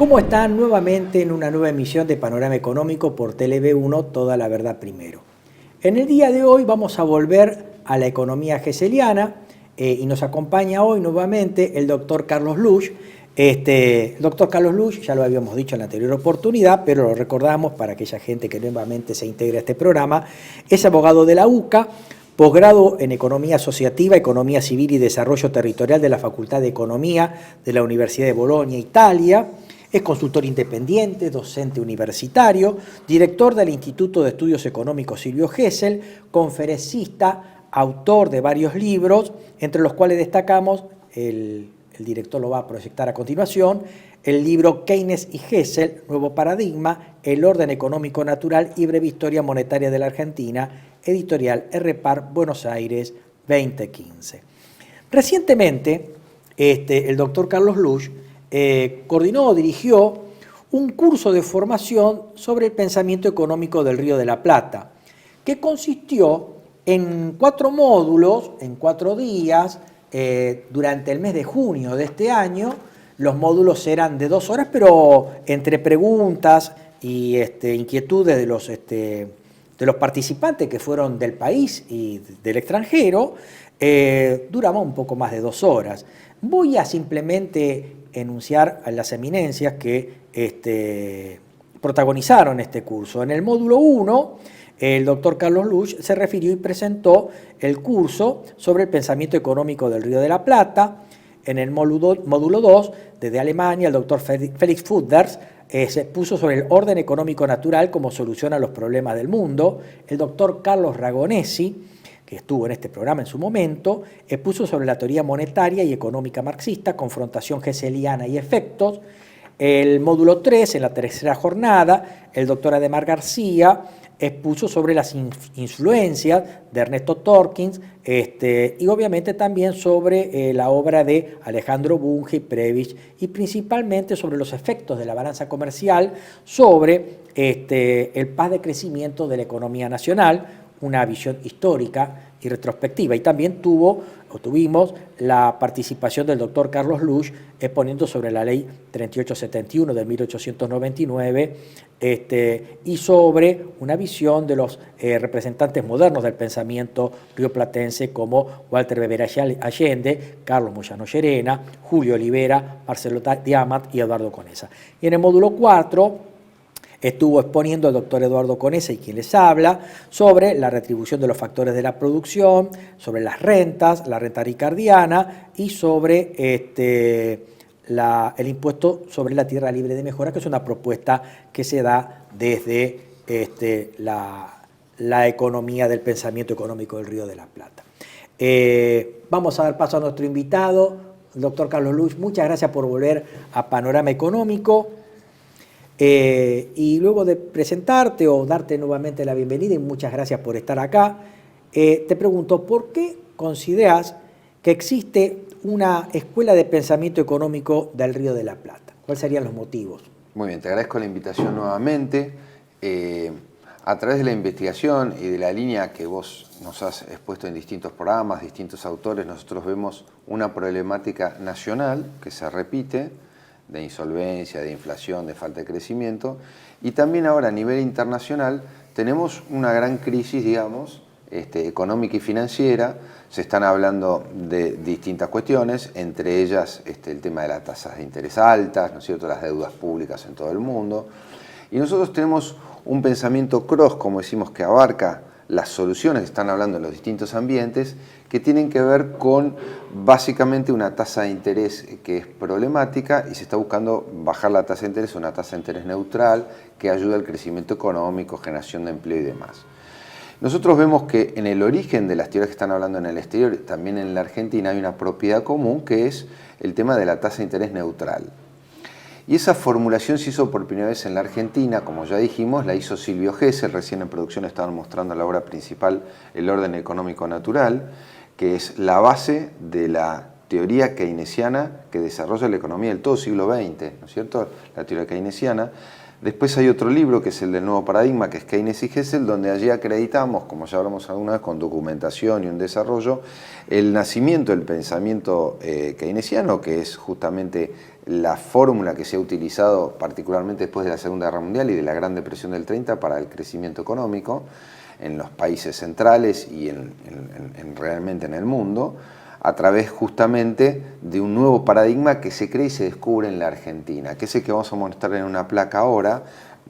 ¿Cómo están? Nuevamente en una nueva emisión de Panorama Económico por TLV1, Toda la Verdad Primero. En el día de hoy vamos a volver a la economía hegeliana y nos acompaña hoy nuevamente el doctor Carlos Luch. El doctor Carlos Luch, ya lo habíamos dicho en la anterior oportunidad, pero lo recordamos para aquella gente que nuevamente se integra a este programa, es abogado de la UCA, posgrado en Economía Asociativa, Economía Civil y Desarrollo Territorial de la Facultad de Economía de la Universidad de Bolonia, Italia. Es consultor independiente, docente universitario, director del Instituto de Estudios Económicos Silvio Gesell, conferencista, autor de varios libros, entre los cuales destacamos, el director lo va a proyectar a continuación, el libro Keynes y Gesell, Nuevo Paradigma, El Orden Económico Natural y Breve Historia Monetaria de la Argentina, editorial RPAR, Buenos Aires, 2015. Recientemente, el doctor Carlos Luch coordinó o dirigió un curso de formación sobre el pensamiento económico del Río de la Plata, que consistió en 4 módulos, en 4 días, durante el mes de junio de este año. Los módulos eran de 2 horas, pero entre preguntas y inquietudes de los participantes que fueron del país y del extranjero, duraba un poco más de 2 horas. Voy a simplemente enunciar a las eminencias que protagonizaron este curso. En el módulo 1, el doctor Carlos Luch se refirió y presentó el curso sobre el pensamiento económico del Río de la Plata. En el módulo 2, desde Alemania, el doctor Felix Fudders se puso sobre el orden económico natural como solución a los problemas del mundo. El doctor Carlos Ragonesi, que estuvo en este programa en su momento, expuso sobre la teoría monetaria y económica marxista, confrontación hegeliana y efectos. El módulo 3, en la tercera jornada, el doctor Ademar García expuso sobre las influencias de Ernesto Torkins y obviamente también sobre la obra de Alejandro Bunge y Prebisch, y principalmente sobre los efectos de la balanza comercial sobre el paz de crecimiento de la economía nacional, una visión histórica y retrospectiva. Y también tuvimos la participación del doctor Carlos Luch exponiendo sobre la ley 3871 de 1899 y sobre una visión de los representantes modernos del pensamiento rioplatense como Walter Weber Allende, Carlos Moyano Llerena, Julio Olivera, Marcelo Diamat y Eduardo Conesa. Y en el módulo 4 estuvo exponiendo el doctor Eduardo Conesa, y quien les habla, sobre la retribución de los factores de la producción, sobre las rentas, la renta ricardiana y sobre el impuesto sobre la tierra libre de mejora, que es una propuesta que se da desde la economía del pensamiento económico del Río de la Plata. Vamos a dar paso a nuestro invitado, el doctor Carlos Luch. Muchas gracias por volver a Panorama Económico. Y luego de presentarte o darte nuevamente la bienvenida, y muchas gracias por estar acá, te pregunto, ¿por qué consideras que existe una escuela de pensamiento económico del Río de la Plata? ¿Cuáles serían los motivos? Muy bien, te agradezco la invitación nuevamente. A través de la investigación y de la línea que vos nos has expuesto en distintos programas, distintos autores, nosotros vemos una problemática nacional que se repite, de insolvencia, de inflación, de falta de crecimiento, y también ahora a nivel internacional tenemos una gran crisis, digamos, económica y financiera. Se están hablando de distintas cuestiones, entre ellas el tema de las tasas de interés altas, ¿no es cierto?, las deudas públicas en todo el mundo, y nosotros tenemos un pensamiento cross, como decimos, que abarca las soluciones que están hablando en los distintos ambientes, que tienen que ver con básicamente una tasa de interés que es problemática y se está buscando bajar la tasa de interés a una tasa de interés neutral que ayude al crecimiento económico, generación de empleo y demás. Nosotros vemos que en el origen de las teorías que están hablando en el exterior, también en la Argentina, hay una propiedad común que es el tema de la tasa de interés neutral. Y esa formulación se hizo por primera vez en la Argentina, como ya dijimos, la hizo Silvio Gesell. Recién en producción estaban mostrando la obra principal, El Orden Económico Natural, que es la base de la teoría keynesiana que desarrolla la economía del todo siglo XX, ¿no es cierto?, la teoría keynesiana. Después hay otro libro que es el del Nuevo Paradigma, que es Keynes y Gesell, donde allí acreditamos, como ya hablamos alguna vez, con documentación y un desarrollo, el nacimiento del pensamiento keynesiano, que es justamente la fórmula que se ha utilizado particularmente después de la Segunda Guerra Mundial y de la Gran Depresión del 30 para el crecimiento económico en los países centrales y realmente en el mundo, a través justamente de un nuevo paradigma que se cree y se descubre en la Argentina, que es el que vamos a mostrar en una placa ahora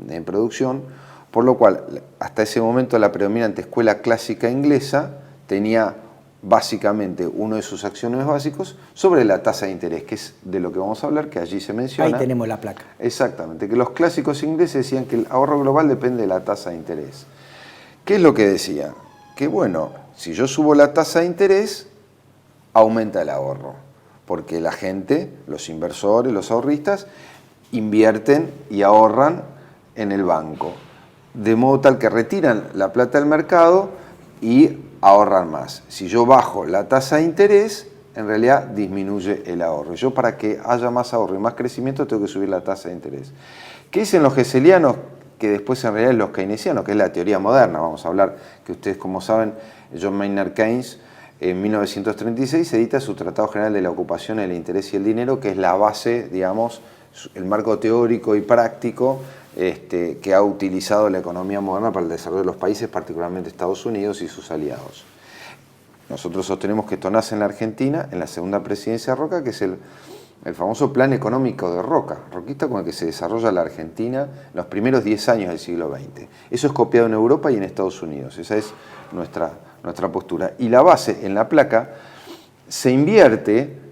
en producción, por lo cual hasta ese momento la predominante escuela clásica inglesa tenía básicamente uno de sus axiones básicos sobre la tasa de interés, que es de lo que vamos a hablar, que allí se menciona. Ahí tenemos la placa. Exactamente, que los clásicos ingleses decían que el ahorro global depende de la tasa de interés. ¿Qué es lo que decía? Que bueno, si yo subo la tasa de interés, aumenta el ahorro, porque la gente, los inversores, los ahorristas, invierten y ahorran en el banco, de modo tal que retiran la plata del mercado y ahorran más. Si yo bajo la tasa de interés, en realidad disminuye el ahorro. Yo, para que haya más ahorro y más crecimiento, tengo que subir la tasa de interés. ¿Qué dicen los hegelianos? Que después en realidad es los keynesianos, que es la teoría moderna. Vamos a hablar, que ustedes como saben, John Maynard Keynes en 1936 edita su Tratado General de la Ocupación, el Interés y el Dinero, que es la base, digamos, el marco teórico y práctico que ha utilizado la economía moderna para el desarrollo de los países, particularmente Estados Unidos y sus aliados. Nosotros sostenemos que esto nace en la Argentina, en la segunda presidencia de Roca, que es el famoso plan económico de Roca, roquista, con el que se desarrolla la Argentina en los primeros 10 años del siglo XX. Eso es copiado en Europa y en Estados Unidos, esa es nuestra postura. Y la base en la placa se invierte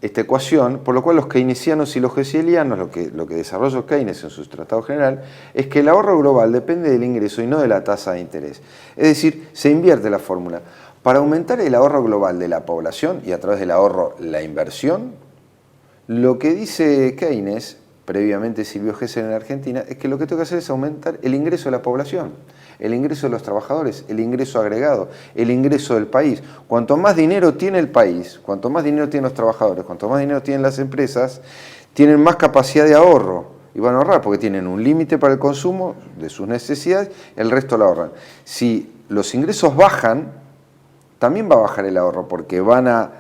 esta ecuación, por lo cual los keynesianos y los hegelianos, lo que desarrolló Keynes en su Tratado General, es que el ahorro global depende del ingreso y no de la tasa de interés. Es decir, se invierte la fórmula. Para aumentar el ahorro global de la población y a través del ahorro la inversión, lo que dice Keynes, previamente Silvio Gesell en Argentina, es que lo que tengo que hacer es aumentar el ingreso de la población, el ingreso de los trabajadores, el ingreso agregado, el ingreso del país. Cuanto más dinero tiene el país, cuanto más dinero tienen los trabajadores, cuanto más dinero tienen las empresas, tienen más capacidad de ahorro y van a ahorrar porque tienen un límite para el consumo de sus necesidades, el resto lo ahorran. Si los ingresos bajan, también va a bajar el ahorro porque van a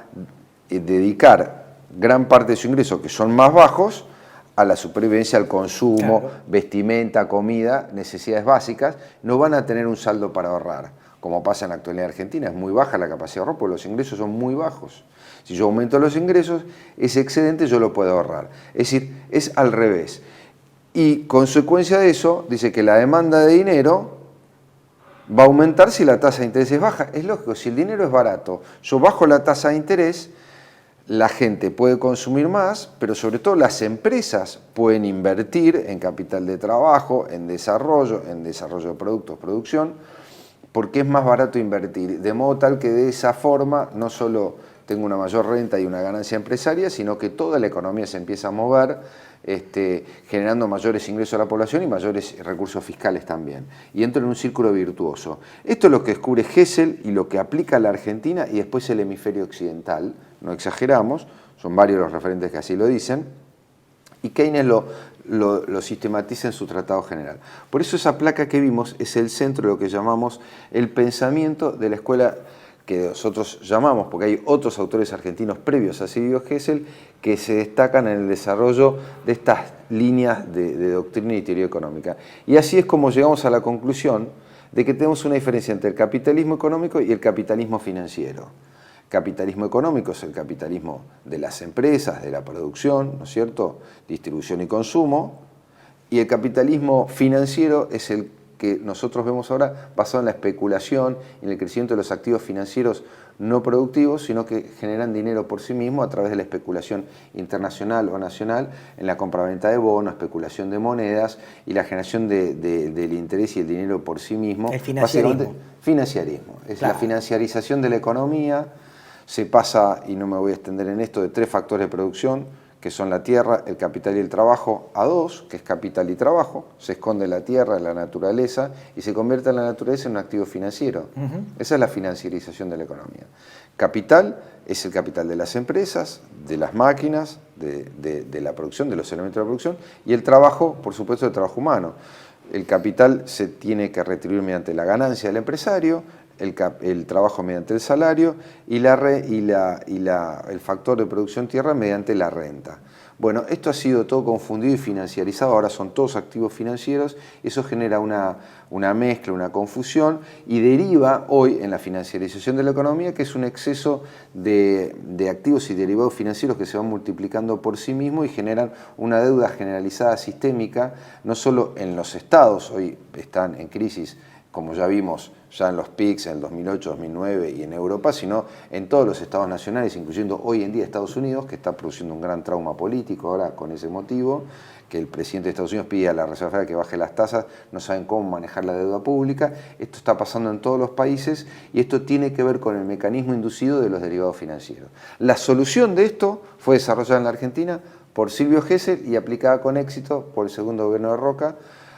dedicar gran parte de su ingreso, que son más bajos, a la supervivencia, al consumo, claro, vestimenta, comida, necesidades básicas, no van a tener un saldo para ahorrar, como pasa en la actualidad en Argentina. Es muy baja la capacidad de ahorro porque los ingresos son muy bajos. Si yo aumento los ingresos, ese excedente yo lo puedo ahorrar. Es decir, es al revés. Y consecuencia de eso, dice que la demanda de dinero va a aumentar si la tasa de interés es baja. Es lógico, si el dinero es barato, yo bajo la tasa de interés, la gente puede consumir más, pero sobre todo las empresas pueden invertir en capital de trabajo, en desarrollo de productos, producción, porque es más barato invertir. De modo tal que de esa forma no solo tengo una mayor renta y una ganancia empresaria, sino que toda la economía se empieza a mover, generando mayores ingresos a la población y mayores recursos fiscales también. Y entro en un círculo virtuoso. Esto es lo que descubre Gesell y lo que aplica la Argentina y después el hemisferio occidental. No exageramos, son varios los referentes que así lo dicen, y Keynes lo sistematiza en su Tratado General. Por eso esa placa que vimos es el centro de lo que llamamos el pensamiento de la escuela que nosotros llamamos, porque hay otros autores argentinos previos a Silvio Gesell que se destacan en el desarrollo de estas líneas de doctrina y teoría económica. Y así es como llegamos a la conclusión de que tenemos una diferencia entre el capitalismo económico y el capitalismo financiero. Capitalismo económico es el capitalismo de las empresas, de la producción, ¿no es cierto?, distribución y consumo, y el capitalismo financiero es el que nosotros vemos ahora basado en la especulación y en el crecimiento de los activos financieros no productivos, sino que generan dinero por sí mismos a través de la especulación internacional o nacional, en la compraventa de bonos, especulación de monedas y la generación del interés y el dinero por sí mismo. El financiarismo. Financiarismo. Es claro, la financiarización de la economía. Se pasa, y no me voy a extender en esto, de 3 factores de producción, que son la tierra, el capital y el trabajo, a 2, que es capital y trabajo. Se esconde la tierra, la naturaleza, y se convierte la naturaleza en un activo financiero. Esa es la financiarización de la economía. Capital es el capital de las empresas, de las máquinas, de la producción, de los elementos de la producción, y el trabajo, por supuesto, el trabajo humano. El capital se tiene que retribuir mediante la ganancia del empresario, el trabajo mediante el salario y el factor de producción tierra mediante la renta. Bueno, esto ha sido todo confundido y financiarizado, ahora son todos activos financieros, eso genera una mezcla, una confusión y deriva hoy en la financiarización de la economía, que es un exceso de activos y derivados financieros que se van multiplicando por sí mismos y generan una deuda generalizada sistémica, no solo en los estados, hoy están en crisis, como ya vimos ya en los PICs en el 2008, 2009 y en Europa, sino en todos los estados nacionales, incluyendo hoy en día Estados Unidos, que está produciendo un gran trauma político ahora con ese motivo, que el presidente de Estados Unidos pide a la Reserva Federal que baje las tasas, no saben cómo manejar la deuda pública. Esto está pasando en todos los países y esto tiene que ver con el mecanismo inducido de los derivados financieros. La solución de esto fue desarrollada en la Argentina por Silvio Gesell y aplicada con éxito por el segundo gobierno de Roca,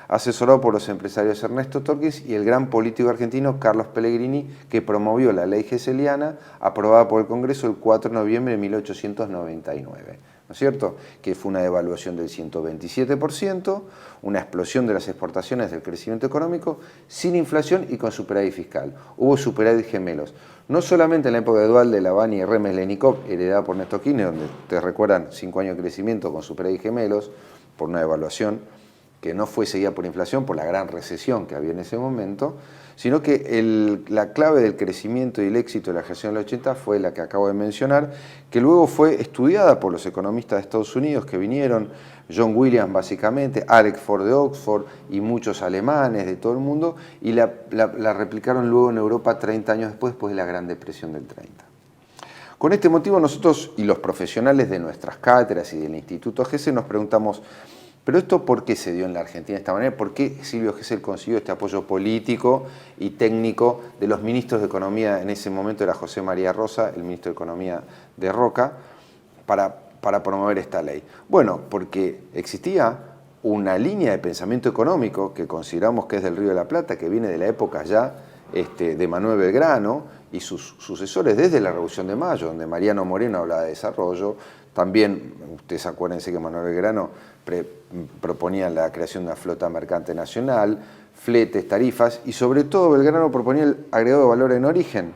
asesorado por los empresarios Ernesto Torquis y el gran político argentino Carlos Pellegrini, que promovió la ley geseliana aprobada por el Congreso el 4 de noviembre de 1899. ¿No es cierto? Que fue una devaluación del 127%, una explosión de las exportaciones del crecimiento económico, sin inflación y con superávit fiscal. Hubo superávit gemelos. No solamente en la época de Duhalde, Lavani y Remes Lenikov, heredada por Néstor Kirchner, donde te recuerdan 5 años de crecimiento con superávit gemelos, por una devaluación que no fue seguida por inflación, por la gran recesión que había en ese momento, sino que la clave del crecimiento y el éxito de la generación del 80 fue la que acabo de mencionar, que luego fue estudiada por los economistas de Estados Unidos que vinieron, John Williams básicamente, Alex Ford de Oxford y muchos alemanes de todo el mundo, y la replicaron luego en Europa 30 años después de la Gran Depresión del 30. Con este motivo nosotros y los profesionales de nuestras cátedras y del Instituto Gesell nos preguntamos, ¿pero esto por qué se dio en la Argentina de esta manera? ¿Por qué Silvio Gesell consiguió este apoyo político y técnico de los ministros de Economía? En ese momento era José María Rosa, el ministro de Economía de Roca, para promover esta ley. Bueno, porque existía una línea de pensamiento económico que consideramos que es del Río de la Plata, que viene de la época ya de Manuel Belgrano y sus sucesores desde la Revolución de Mayo, donde Mariano Moreno hablaba de desarrollo. También, ustedes acuérdense que Manuel Belgrano proponía la creación de una flota mercante nacional, fletes, tarifas, y sobre todo Belgrano proponía el agregado de valor en origen.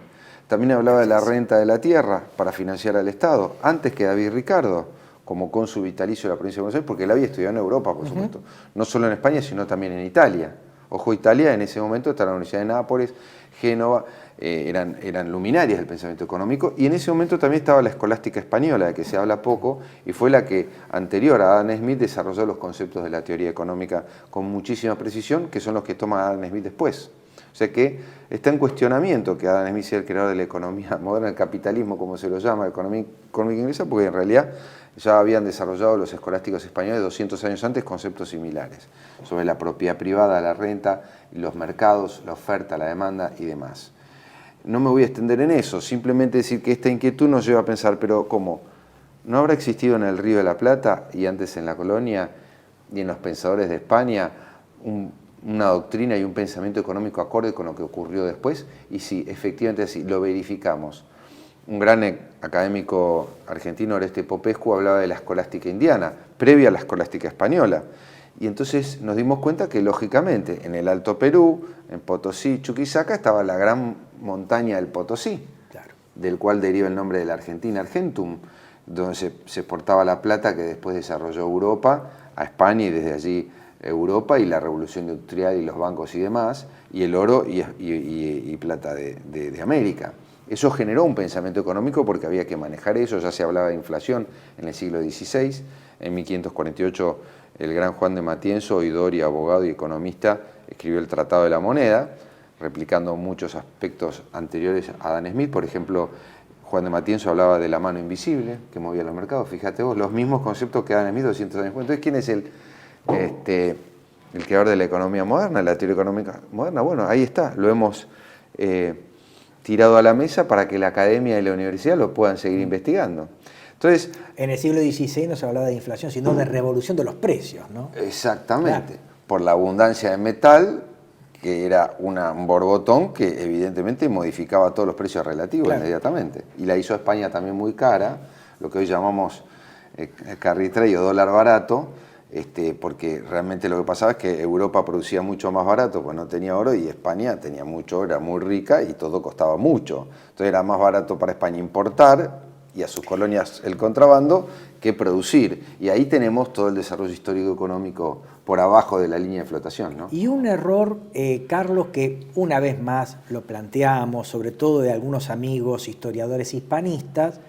También hablaba de la renta de la tierra para financiar al Estado, antes que David Ricardo, como cónsul vitalicio de la provincia de Buenos Aires, porque él había estudiado en Europa, por supuesto, no solo en España, sino también en Italia. Ojo, Italia en ese momento está la Universidad de Nápoles, Génova, eran luminarias del pensamiento económico, y en ese momento también estaba la escolástica española, de que se habla poco, y fue la que, anterior a Adam Smith, desarrolló los conceptos de la teoría económica con muchísima precisión, que son los que toma Adam Smith después. O sea que está en cuestionamiento que Adam Smith sea el creador de la economía moderna, el capitalismo, como se lo llama, economía económica inglesa, porque en realidad ya habían desarrollado los escolásticos españoles 200 años antes conceptos similares, sobre la propiedad privada, la renta, los mercados, la oferta, la demanda y demás. No me voy a extender en eso, simplemente decir que esta inquietud nos lleva a pensar, pero ¿cómo? ¿No habrá existido en el Río de la Plata y antes en la colonia y en los pensadores de España una doctrina y un pensamiento económico acorde con lo que ocurrió después? Y sí, efectivamente así, lo verificamos. Un gran académico argentino, Oreste Popescu, hablaba de la escolástica indiana, previa a la escolástica española. Y entonces nos dimos cuenta que, lógicamente, en el Alto Perú, en Potosí, Chuquisaca, estaba la gran montaña del Potosí, claro, del cual deriva el nombre de la Argentina, Argentum, donde se exportaba la plata que después desarrolló Europa a España y desde allí Europa y la revolución industrial y los bancos y demás, y el oro y plata de América. Eso generó un pensamiento económico porque había que manejar eso, ya se hablaba de inflación en el siglo XVI, en 1548 el gran Juan de Matienzo, oidor y abogado y economista, escribió el Tratado de la Moneda, replicando muchos aspectos anteriores a Adam Smith. Por ejemplo, Juan de Matienzo hablaba de la mano invisible que movía los mercados. Fíjate vos, los mismos conceptos que Adam Smith 200 años después. Entonces, ¿quién es el creador de la economía moderna, la teoría económica moderna? Bueno, ahí está, lo hemos tirado a la mesa para que la academia y la universidad lo puedan seguir investigando. Entonces, en el siglo XVI no se hablaba de inflación, sino de revolución de los precios, ¿no? Exactamente, claro, por la abundancia de metal, que era un borbotón que evidentemente modificaba todos los precios relativos, claro, inmediatamente. Y la hizo España también muy cara, lo que hoy llamamos carry trade o dólar barato, porque realmente lo que pasaba es que Europa producía mucho más barato, pues no tenía oro, y España tenía mucho, era muy rica y todo costaba mucho. Entonces era más barato para España importar y a sus colonias el contrabando que producir. Y ahí tenemos todo el desarrollo histórico-económico por abajo de la línea de flotación, ¿no? Y un error, Carlos, que una vez más lo planteamos, sobre todo de algunos amigos historiadores hispanistas,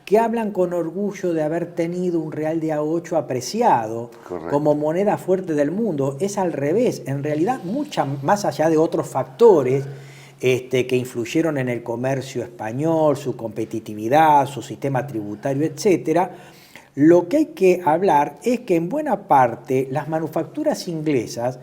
que hablan con orgullo de haber tenido un real de A8 apreciado. Correcto. Como moneda fuerte del mundo. Es al revés, en realidad, más allá de otros factores que influyeron en el comercio español, su competitividad, su sistema tributario, etcétera. Lo que hay que hablar es que en buena parte las manufacturas inglesas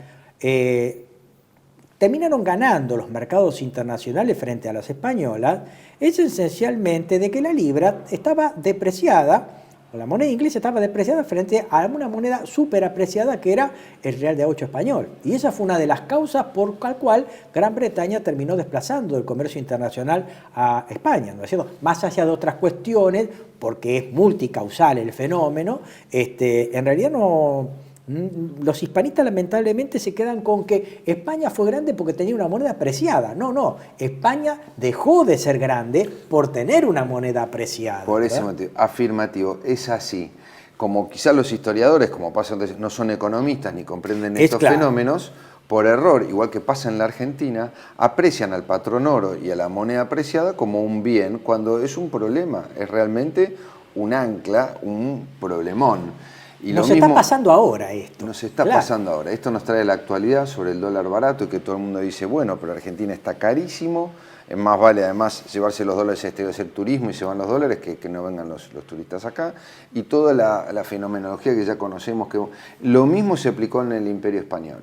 terminaron ganando los mercados internacionales frente a las españolas, es esencialmente de que la libra estaba depreciada, la moneda inglesa estaba depreciada frente a una moneda súper apreciada que era el real de A8 español. Y esa fue una de las causas por la cual Gran Bretaña terminó desplazando el comercio internacional a España, ¿no es cierto? Más allá de otras cuestiones, porque es multicausal el fenómeno, en realidad no... Los hispanistas lamentablemente se quedan con que España fue grande porque tenía una moneda apreciada. No, España dejó de ser grande por tener una moneda apreciada. Por ese motivo, afirmativo, es así. Como quizás los historiadores, como pasa antes, no son economistas ni comprenden estos fenómenos, por error, igual que pasa en la Argentina, aprecian al patrón oro y a la moneda apreciada como un bien, cuando es un problema, es realmente un ancla, un problemón. Y nos está pasando ahora esto. Nos está pasando ahora. Esto nos trae la actualidad sobre el dólar barato y que todo el mundo dice, bueno, pero Argentina está carísimo, es más vale además llevarse los dólares a hacer turismo y se van los dólares que no vengan los turistas acá. Y toda la fenomenología que ya conocemos, que lo mismo se aplicó en el Imperio Español.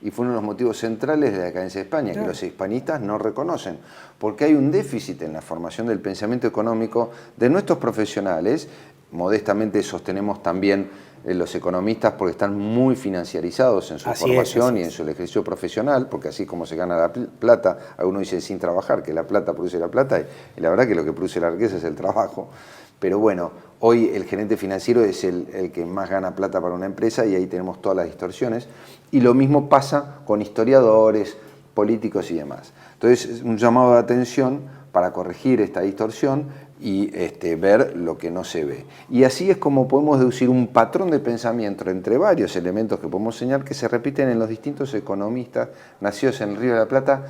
Y fue uno de los motivos centrales de la decadencia de España, que los hispanistas no reconocen, porque hay un déficit en la formación del pensamiento económico de nuestros profesionales. Modestamente sostenemos también los economistas porque están muy financiarizados en su formación y en su ejercicio profesional, porque así como se gana la plata, algunos dicen sin trabajar, que la plata produce la plata, y la verdad que lo que produce la riqueza es el trabajo. Pero bueno, hoy el gerente financiero es el que más gana plata para una empresa y ahí tenemos todas las distorsiones. Y lo mismo pasa con historiadores, políticos y demás. Entonces es un llamado de atención para corregir esta distorsión y ver lo que no se ve. Y así es como podemos deducir un patrón de pensamiento entre varios elementos que podemos señalar que se repiten en los distintos economistas nacidos en el Río de la Plata,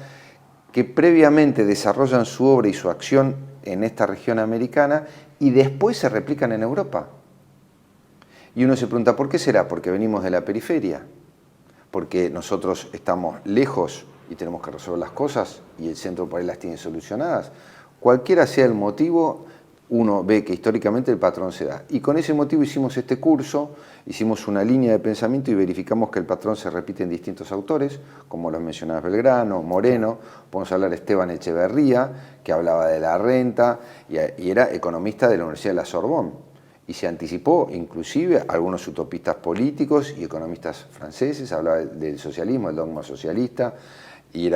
que previamente desarrollan su obra y su acción en esta región americana y después se replican en Europa. Y uno se pregunta, ¿por qué será? Porque venimos de la periferia, porque nosotros estamos lejos y tenemos que resolver las cosas y el centro por ahí las tiene solucionadas. Cualquiera sea el motivo, uno ve que históricamente el patrón se da. Y con ese motivo hicimos este curso, hicimos una línea de pensamiento y verificamos que el patrón se repite en distintos autores, como los mencionaba Belgrano, Moreno, podemos hablar de Esteban Echeverría, que hablaba de la renta y era economista de la Universidad de la Sorbonne. Y se anticipó inclusive a algunos utopistas políticos y economistas franceses, hablaba del socialismo, el dogma socialista, y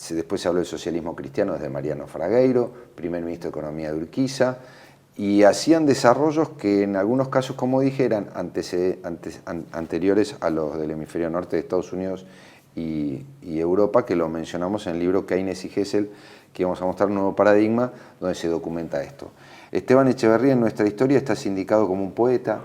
después se habló del socialismo cristiano desde Mariano Fragueiro, primer ministro de Economía de Urquiza, y hacían desarrollos que en algunos casos, como dije, eran anteriores a los del hemisferio norte de Estados Unidos y Europa, que lo mencionamos en el libro Keynes y Hessel, que vamos a mostrar un nuevo paradigma, donde se documenta esto. Esteban Echeverría en nuestra historia está sindicado como un poeta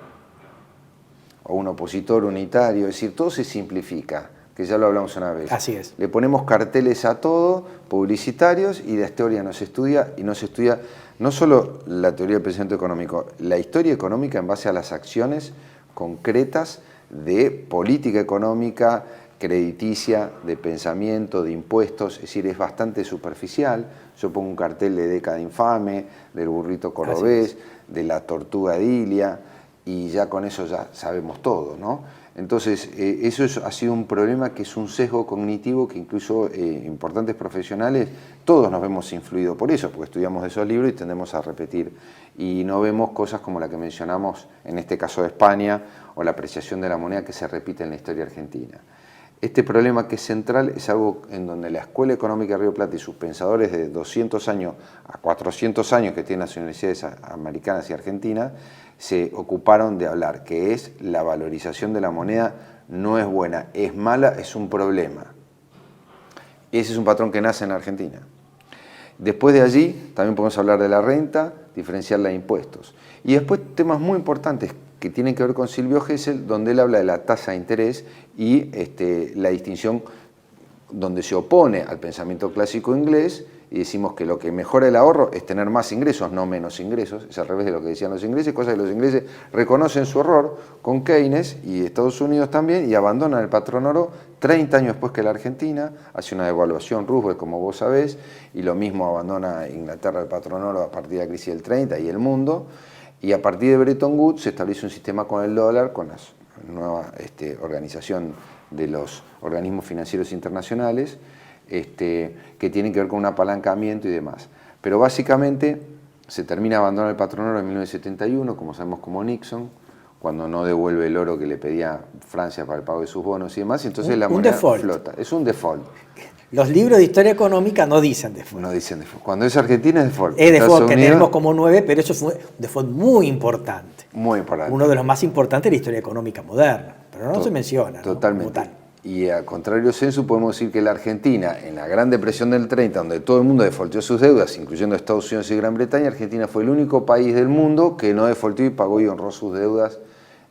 o un opositor unitario, es decir, todo se simplifica, que ya lo hablamos una vez. Así es. Le ponemos carteles a todo, publicitarios, y la historia no se estudia, y no se estudia no solo la teoría del pensamiento económico, la historia económica en base a las acciones concretas de política económica, crediticia, de pensamiento, de impuestos, es decir, es bastante superficial. Yo pongo un cartel de década infame, del burrito cordobés, de la tortuga edilia, y ya con eso ya sabemos todo, ¿no? Entonces, eso ha sido un problema que es un sesgo cognitivo que incluso importantes profesionales, todos nos vemos influidos por eso, porque estudiamos esos libros y tendemos a repetir. Y no vemos cosas como la que mencionamos en este caso de España, o la apreciación de la moneda que se repite en la historia argentina. Este problema que es central es algo en donde la Escuela Económica de Río Plata y sus pensadores de 200 años a 400 años que tienen las universidades americanas y argentinas se ocuparon de hablar, que es la valorización de la moneda no es buena, es mala, es un problema. Ese es un patrón que nace en Argentina. Después de allí también podemos hablar de la renta, diferenciarla de impuestos. Y después temas muy importantes que tienen que ver con Silvio Gesell, donde él habla de la tasa de interés y la distinción donde se opone al pensamiento clásico inglés y decimos que lo que mejora el ahorro es tener más ingresos, no menos ingresos, es al revés de lo que decían los ingleses, cosa que los ingleses reconocen su error con Keynes y Estados Unidos también y abandonan el patrón oro 30 años después que la Argentina, hace una devaluación Roosevelt como vos sabés, y lo mismo abandona Inglaterra el patrón oro a partir de la crisis del 30 y el mundo, y a partir de Bretton Woods se establece un sistema con el dólar, con la nueva organización de los organismos financieros internacionales, que tienen que ver con un apalancamiento y demás. Pero básicamente se termina abandonando el patrón oro en 1971, como sabemos, como Nixon, cuando no devuelve el oro que le pedía Francia para el pago de sus bonos y demás, y entonces la moneda flota. Es un default. Los libros de historia económica no dicen default. No dicen default. Cuando es Argentina es default. Es default, que tenemos como 9, pero eso fue un default muy importante. Muy importante. Uno de los más importantes de la historia económica moderna, pero no se menciona. Totalmente. ¿No? Y a contrario censo podemos decir que la Argentina, en la Gran Depresión del 30, donde todo el mundo defaultó sus deudas, incluyendo Estados Unidos y Gran Bretaña, Argentina fue el único país del mundo que no defaultó y pagó y honró sus deudas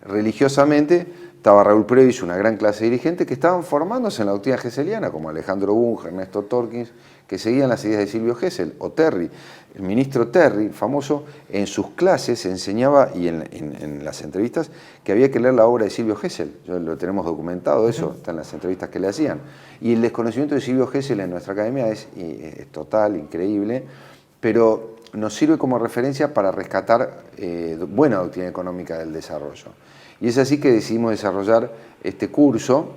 religiosamente. Estaba Raúl Previs, una gran clase dirigente que estaban formándose en la doctrina gesseliana, como Alejandro Bunge, Ernesto Torkins, que seguían las ideas de Silvio Gesell, o Terry. El ministro Terry, famoso, en sus clases enseñaba, y en las entrevistas, que había que leer la obra de Silvio Gesell. Lo tenemos documentado, eso está en las entrevistas que le hacían. Y el desconocimiento de Silvio Gesell en nuestra academia es total, increíble, pero nos sirve como referencia para rescatar buena doctrina económica del desarrollo. Y es así que decidimos desarrollar este curso,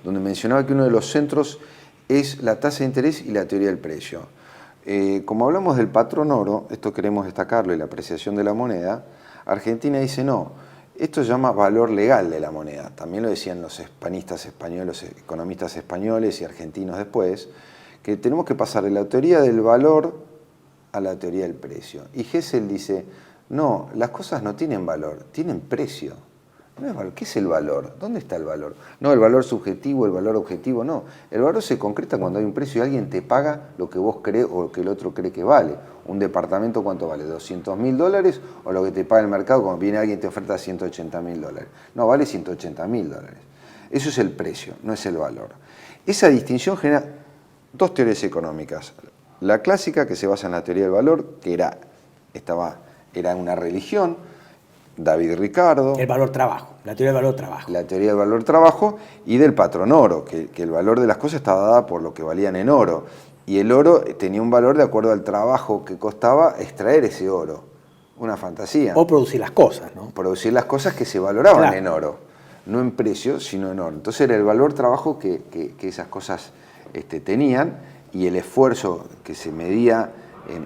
donde mencionaba que uno de los centros es la tasa de interés y la teoría del precio. Como hablamos del patrón oro, esto queremos destacarlo, y la apreciación de la moneda, Argentina dice no, esto se llama valor legal de la moneda. También lo decían los hispanistas españoles, los economistas españoles y argentinos después, que tenemos que pasar de la teoría del valor a la teoría del precio. Y Gesell dice, no, las cosas no tienen valor, tienen precio. No es valor. ¿Qué es el valor? ¿Dónde está el valor? No, el valor subjetivo, el valor objetivo, no. El valor se concreta cuando hay un precio y alguien te paga lo que vos crees o lo que el otro cree que vale. Un departamento, ¿cuánto vale? $200.000 o lo que te paga el mercado cuando viene alguien y te oferta $180.000. No, vale $180.000. Eso es el precio, no es el valor. Esa distinción genera dos teorías económicas. La clásica, que se basa en la teoría del valor, que era una religión, David Ricardo. El valor trabajo, la teoría del valor trabajo. La teoría del valor trabajo y del patrón oro, que el valor de las cosas estaba dada por lo que valían en oro. Y el oro tenía un valor de acuerdo al trabajo que costaba extraer ese oro. Una fantasía. O producir las cosas, ¿no? Producir las cosas que se valoraban en oro. No en precio, sino en oro. Entonces era el valor trabajo que esas cosas tenían y el esfuerzo que se medía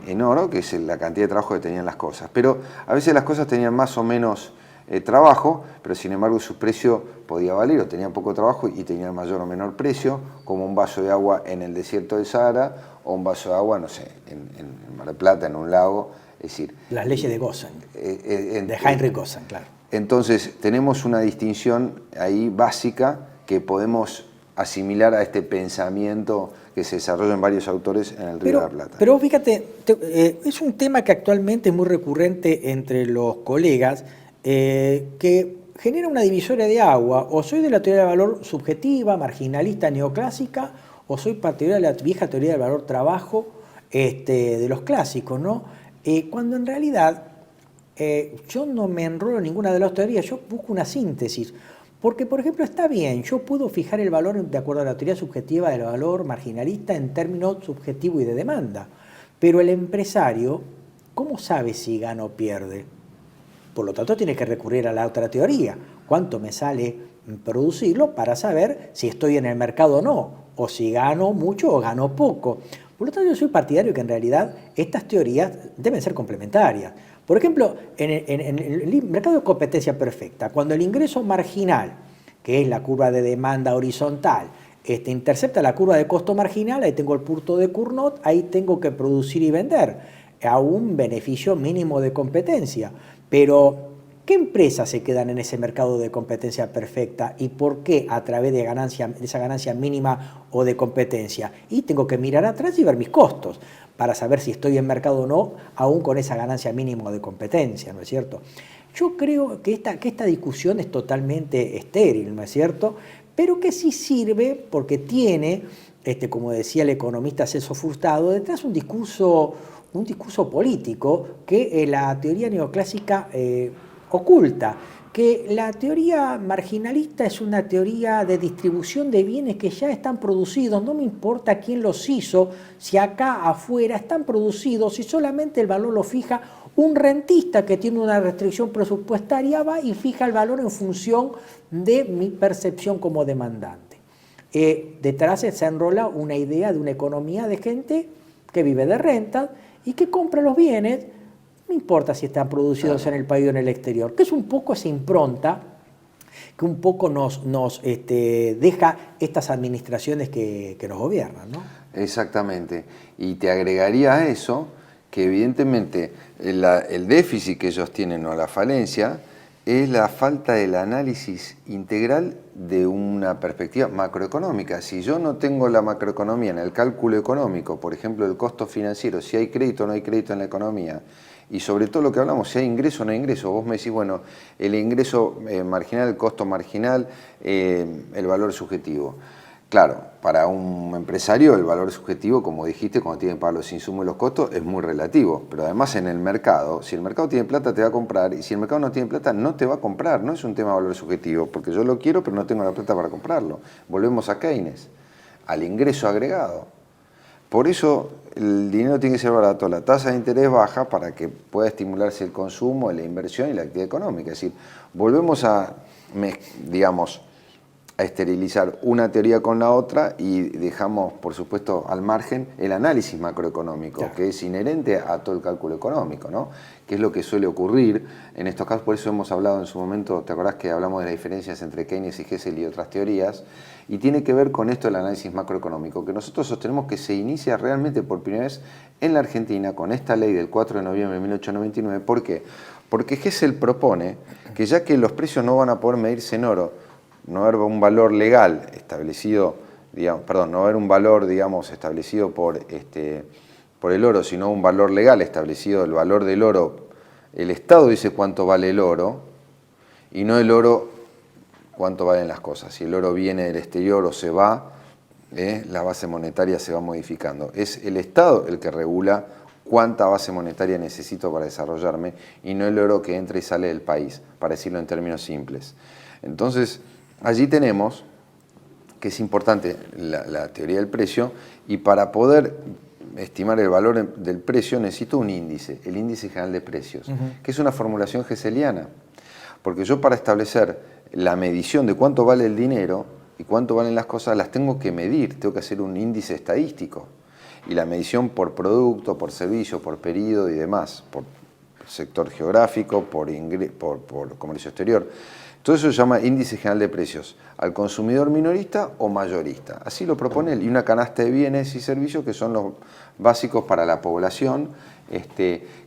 en oro, que es la cantidad de trabajo que tenían las cosas. Pero a veces las cosas tenían más o menos trabajo, pero sin embargo su precio podía valer, o tenían poco trabajo y tenían mayor o menor precio, como un vaso de agua en el desierto del Sahara, o un vaso de agua, no sé, en Mar del Plata, en un lago. Es decir, las leyes de Gossen, de Heinrich Gossen, claro. Entonces tenemos una distinción ahí básica que podemos asimilar a este pensamiento que se desarrolla en varios autores en el Río de la Plata. Pero fíjate, es un tema que actualmente es muy recurrente entre los colegas, que genera una divisoria de agua. O soy de la teoría del valor subjetiva, marginalista, neoclásica, o soy partidario de la vieja teoría del valor trabajo de los clásicos, ¿no? Cuando en realidad yo no me enrolo en ninguna de las teorías, yo busco una síntesis. Porque, por ejemplo, está bien, yo puedo fijar el valor de acuerdo a la teoría subjetiva del valor marginalista en términos subjetivo y de demanda. Pero el empresario, ¿cómo sabe si gana o pierde? Por lo tanto, tiene que recurrir a la otra teoría. ¿Cuánto me sale producirlo para saber si estoy en el mercado o no? O si gano mucho o gano poco. Por lo tanto, yo soy partidario que en realidad estas teorías deben ser complementarias. Por ejemplo, en el mercado de competencia perfecta, cuando el ingreso marginal, que es la curva de demanda horizontal, intercepta la curva de costo marginal, ahí tengo el punto de Cournot, ahí tengo que producir y vender a un beneficio mínimo de competencia. Pero, ¿qué ¿qué empresas se quedan en ese mercado de competencia perfecta y por qué a través de esa ganancia mínima o de competencia? Y tengo que mirar atrás y ver mis costos para saber si estoy en mercado o no, aún con esa ganancia mínima o de competencia, ¿no es cierto? Yo creo que esta discusión es totalmente estéril, ¿no es cierto? Pero que sí sirve porque tiene, como decía el economista Celso Furtado, detrás un discurso político que la teoría neoclásica oculta, que la teoría marginalista es una teoría de distribución de bienes que ya están producidos, no me importa quién los hizo, si acá afuera están producidos, si solamente el valor lo fija un rentista que tiene una restricción presupuestaria, va y fija el valor en función de mi percepción como demandante. Detrás se enrola una idea de una economía de gente que vive de rentas y que compra los bienes, no importa si están producidos en el país o en el exterior, que es un poco esa impronta que un poco nos deja estas administraciones que nos gobiernan, ¿no? Exactamente. Y te agregaría a eso que evidentemente el déficit que ellos tienen o la falencia es la falta del análisis integral de una perspectiva macroeconómica. Si yo no tengo la macroeconomía en el cálculo económico, por ejemplo, el costo financiero, si hay crédito o no hay crédito en la economía, y sobre todo lo que hablamos, si hay ingreso o no hay ingreso, vos me decís, bueno, el ingreso marginal, el costo marginal, el valor subjetivo. Claro, para un empresario el valor subjetivo, como dijiste, cuando tiene que pagar los insumos y los costos, es muy relativo. Pero además en el mercado, si el mercado tiene plata te va a comprar, y si el mercado no tiene plata no te va a comprar. No es un tema de valor subjetivo, porque yo lo quiero pero no tengo la plata para comprarlo. Volvemos a Keynes, al ingreso agregado. Por eso el dinero tiene que ser barato, la tasa de interés baja para que pueda estimularse el consumo, la inversión y la actividad económica. Es decir, volvemos a, digamos, a esterilizar una teoría con la otra y dejamos, por supuesto, al margen el análisis macroeconómico, claro, que es inherente a todo el cálculo económico, ¿no? Que es lo que suele ocurrir en estos casos. Por eso hemos hablado en su momento, ¿te acordás que hablamos de las diferencias entre Keynes y Hessel y otras teorías? Y tiene que ver con esto del análisis macroeconómico, que nosotros sostenemos que se inicia realmente por primera vez en la Argentina con esta ley del 4 de noviembre de 1899. ¿Por qué? Porque Hessel propone que ya que los precios no van a poder medirse en oro, no haber un valor legal establecido, digamos, perdón, no haber un valor, digamos, establecido por el oro, sino un valor legal establecido, el valor del oro, el Estado dice cuánto vale el oro, y no el oro cuánto valen las cosas. Si el oro viene del exterior o se va, la base monetaria se va modificando. Es el Estado el que regula cuánta base monetaria necesito para desarrollarme, y no el oro que entra y sale del país, para decirlo en términos simples. Entonces, allí tenemos que es importante la teoría del precio, y para poder estimar el valor del precio necesito un índice, el índice general de precios, que es una formulación hesseliana, porque yo para establecer la medición de cuánto vale el dinero y cuánto valen las cosas las tengo que medir, tengo que hacer un índice estadístico, y la medición por producto, por servicio, por periodo y demás, por sector geográfico, por comercio exterior. Todo eso se llama índice general de precios, al consumidor minorista o mayorista. Así lo propone él, y una canasta de bienes y servicios que son los básicos para la población,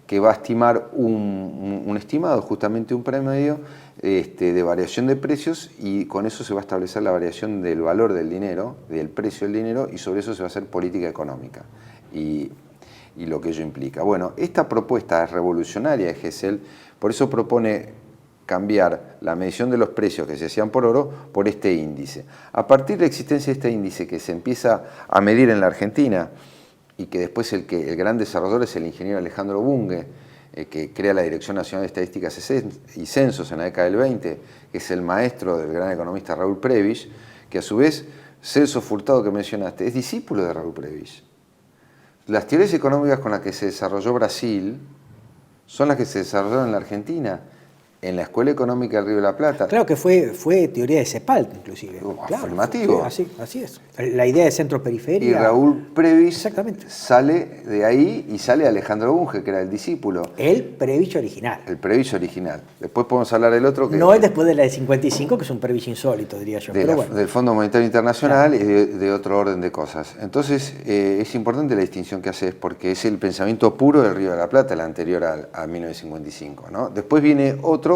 que va a estimar un estimado, justamente un promedio de variación de precios, y con eso se va a establecer la variación del valor del dinero, del precio del dinero, y sobre eso se va a hacer política económica y lo que ello implica. Bueno, esta propuesta es revolucionaria de Hessel, por eso propone cambiar la medición de los precios que se hacían por oro por este índice. A partir de la existencia de este índice que se empieza a medir en la Argentina, y que después el gran desarrollador es el ingeniero Alejandro Bunge, que crea la Dirección Nacional de Estadísticas y Censos en la década del 20, que es el maestro del gran economista Raúl Prebisch, que a su vez Celso Furtado, que mencionaste, es discípulo de Raúl Prebisch. Las teorías económicas con las que se desarrolló Brasil son las que se desarrollaron en la Argentina, en la Escuela Económica del Río de la Plata. Claro que fue teoría de Cepal, inclusive. Claro, afirmativo. Sí, así es. La idea de centro-periferia. Y Raúl Prebisch exactamente sale de ahí, y sale Alejandro Bunge, que era el discípulo. El Prebisch original. El Prebisch original. Después podemos hablar del otro. Que no es después de la de 55, que es un Prebisch insólito, diría yo. Pero bueno. Del Fondo Monetario Internacional, claro, y de otro orden de cosas. Entonces, es importante la distinción que haces, porque es el pensamiento puro del Río de la Plata, el anterior a 1955, ¿no? Después viene otro,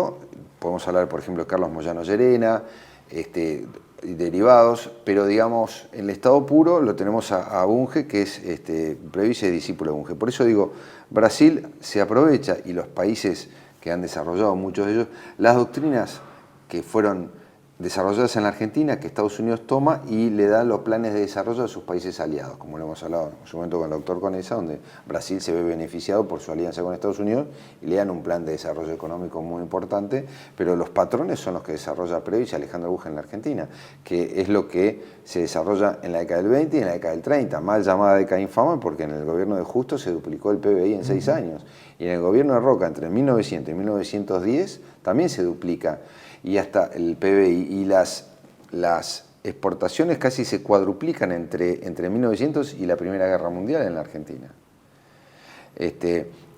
podemos hablar, por ejemplo, de Carlos Moyano Llerena, y derivados, pero digamos, en el estado puro lo tenemos a Bunge, que es Previs y discípulo de Bunge. Por eso digo, Brasil se aprovecha, y los países que han desarrollado, muchos de ellos, las doctrinas que fueron desarrolladas en la Argentina, que Estados Unidos toma y le da los planes de desarrollo a sus países aliados, como lo hemos hablado en su momento con el doctor Conesa, donde Brasil se ve beneficiado por su alianza con Estados Unidos y le dan un plan de desarrollo económico muy importante, pero los patrones son los que desarrolla Previs y Alejandro Bunge en la Argentina, que es lo que se desarrolla en la década del 20 y en la década del 30, mal llamada década infame, porque en el gobierno de Justo se duplicó el PBI en 6 años, y en el gobierno de Roca entre 1900 y 1910 también se duplica, y hasta el PBI, y las exportaciones casi se cuadruplican entre 1900 y la Primera Guerra Mundial en la Argentina.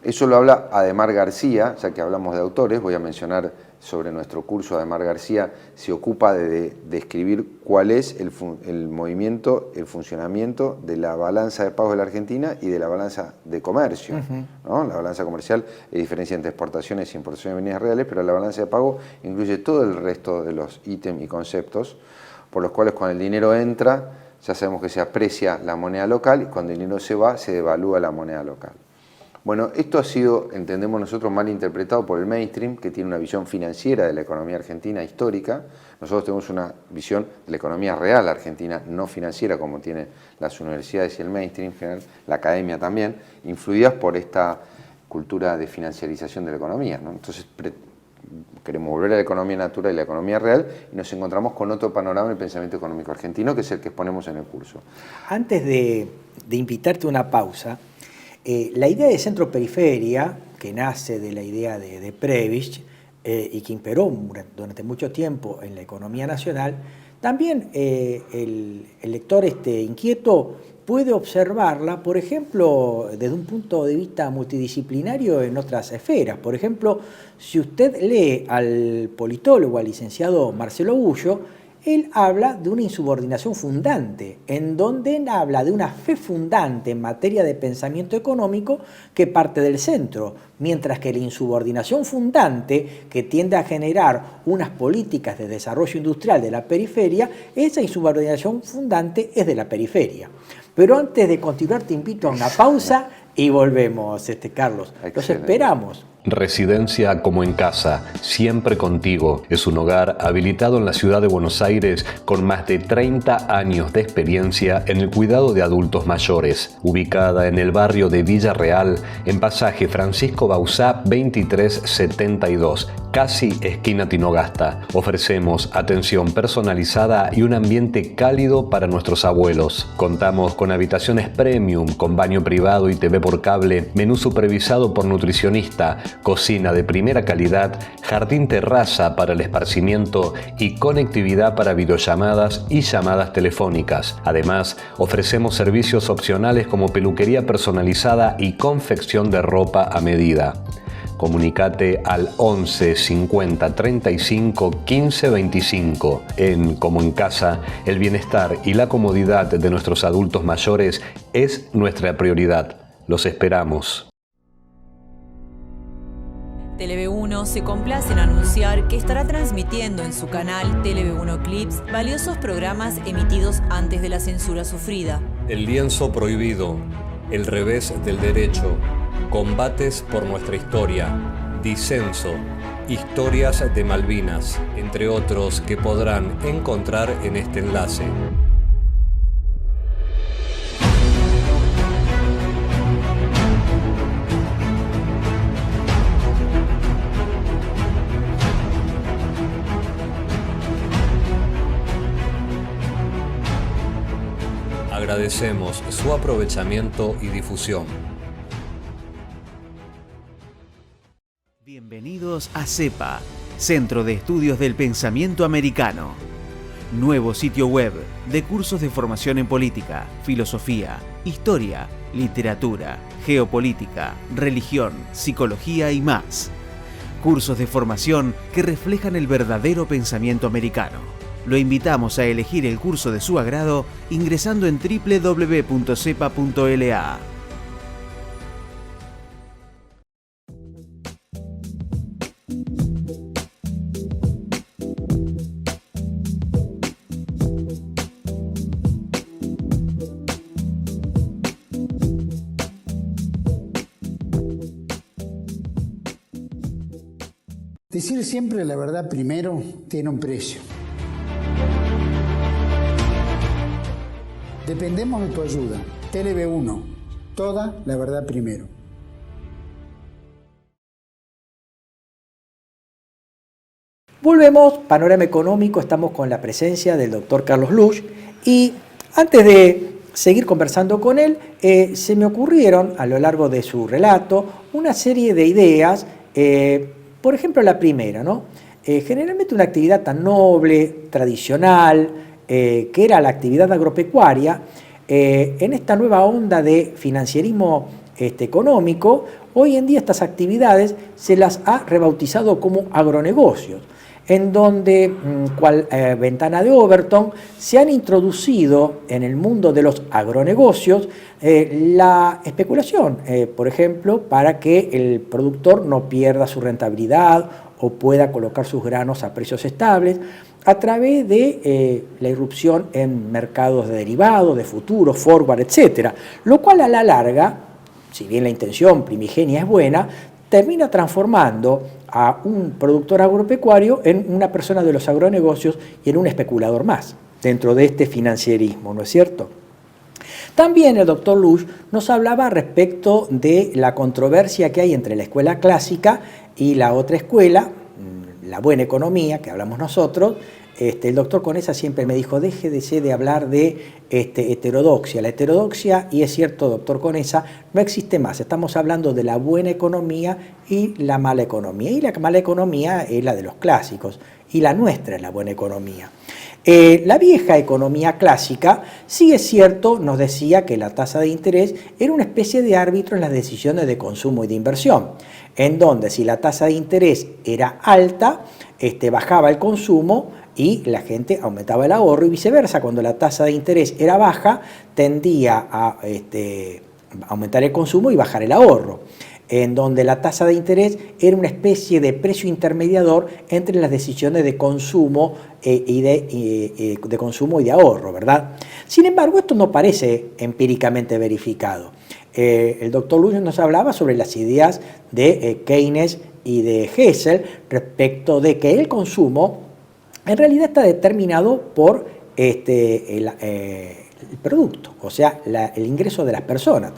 Eso lo habla Ademar García, ya que hablamos de autores, voy a mencionar sobre nuestro curso. Ademar García se ocupa de describir cuál es el movimiento, el funcionamiento de la balanza de pagos de la Argentina y de la balanza de comercio. ¿No? La balanza comercial diferencia entre exportaciones e importaciones de bienes reales, pero la balanza de pago incluye todo el resto de los ítems y conceptos, por los cuales cuando el dinero entra, ya sabemos que se aprecia la moneda local, y cuando el dinero se va, se devalúa la moneda local. Bueno, esto ha sido, entendemos nosotros, mal interpretado por el mainstream, que tiene una visión financiera de la economía argentina histórica. Nosotros tenemos una visión de la economía real argentina, no financiera, como tienen las universidades y el mainstream en general, la academia también, influidas por esta cultura de financiarización de la economía, ¿no? Entonces, queremos volver a la economía natural y la economía real, y nos encontramos con otro panorama del pensamiento económico argentino, que es el que exponemos en el curso. Antes de invitarte a una pausa, la idea de centro-periferia, que nace de la idea de Previs y que imperó durante mucho tiempo en la economía nacional, también el lector inquieto puede observarla, por ejemplo, desde un punto de vista multidisciplinario en otras esferas. Por ejemplo, si usted lee al politólogo, al licenciado Marcelo Bullo, él habla de una insubordinación fundante, en donde él habla de una fe fundante en materia de pensamiento económico que parte del centro, mientras que la insubordinación fundante, que tiende a generar unas políticas de desarrollo industrial de la periferia, esa insubordinación fundante es de la periferia. Pero antes de continuar, te invito a una pausa y volvemos, Carlos. Los esperamos. Residencia como en casa, siempre contigo. Es un hogar habilitado en la ciudad de Buenos Aires con más de 30 años de experiencia en el cuidado de adultos mayores. Ubicada en el barrio de Villa Real, en pasaje Francisco Bauzá 2372, casi esquina Tinogasta. Ofrecemos atención personalizada y un ambiente cálido para nuestros abuelos. Contamos con habitaciones premium, con baño privado y TV por cable, menú supervisado por nutricionista, cocina de primera calidad, jardín terraza para el esparcimiento y conectividad para videollamadas y llamadas telefónicas. Además, ofrecemos servicios opcionales como peluquería personalizada y confección de ropa a medida. Comunicate al 11 50 35 15 25. En Como en Casa, el bienestar y la comodidad de nuestros adultos mayores es nuestra prioridad. Los esperamos. TLV1 se complace en anunciar que estará transmitiendo en su canal TLV1 Clips valiosos programas emitidos antes de la censura sufrida. El lienzo prohibido, el revés del derecho, combates por nuestra historia, disenso, historias de Malvinas, entre otros que podrán encontrar en este enlace. Agradecemos su aprovechamiento y difusión. Bienvenidos a CEPA, Centro de Estudios del Pensamiento Americano. Nuevo sitio web de cursos de formación en política, filosofía, historia, literatura, geopolítica, religión, psicología y más. Cursos de formación que reflejan el verdadero pensamiento americano. Lo invitamos a elegir el curso de su agrado ingresando en www.cepa.la. Decir siempre la verdad primero tiene un precio. Dependemos de tu ayuda. TLV1, toda la verdad primero. Volvemos, Panorama Económico, estamos con la presencia del doctor Carlos Lusch y antes de seguir conversando con él, se me ocurrieron a lo largo de su relato una serie de ideas, por ejemplo la primera, ¿no? Generalmente una actividad tan noble, tradicional, que era la actividad agropecuaria, en esta nueva onda de financierismo económico, hoy en día estas actividades se las ha rebautizado como agronegocios, en donde, cual ventana de Overton, se han introducido en el mundo de los agronegocios la especulación, por ejemplo, para que el productor no pierda su rentabilidad o pueda colocar sus granos a precios estables, a través de la irrupción en mercados de derivados, de futuros, forward, etc. Lo cual a la larga, si bien la intención primigenia es buena, termina transformando a un productor agropecuario en una persona de los agronegocios y en un especulador más, dentro de este financierismo, ¿no es cierto? También el doctor Lusch nos hablaba respecto de la controversia que hay entre la escuela clásica y la otra escuela, la buena economía, que hablamos nosotros. El doctor Conesa siempre me dijo, déjese de hablar de heterodoxia. La heterodoxia, y es cierto, doctor Conesa, no existe más. Estamos hablando de la buena economía y la mala economía. Y la mala economía es la de los clásicos, y la nuestra es la buena economía. La vieja economía clásica, sí es cierto, nos decía que la tasa de interés era una especie de árbitro en las decisiones de consumo y de inversión, en donde si la tasa de interés era alta, bajaba el consumo y la gente aumentaba el ahorro, y viceversa. Cuando la tasa de interés era baja, tendía a aumentar el consumo y bajar el ahorro, en donde la tasa de interés era una especie de precio intermediador entre las decisiones de consumo de consumo y de ahorro, ¿verdad? Sin embargo, esto no parece empíricamente verificado. El doctor Lusch nos hablaba sobre las ideas de Keynes y de Hessel respecto de que el consumo en realidad está determinado por el producto, o sea, el ingreso de las personas.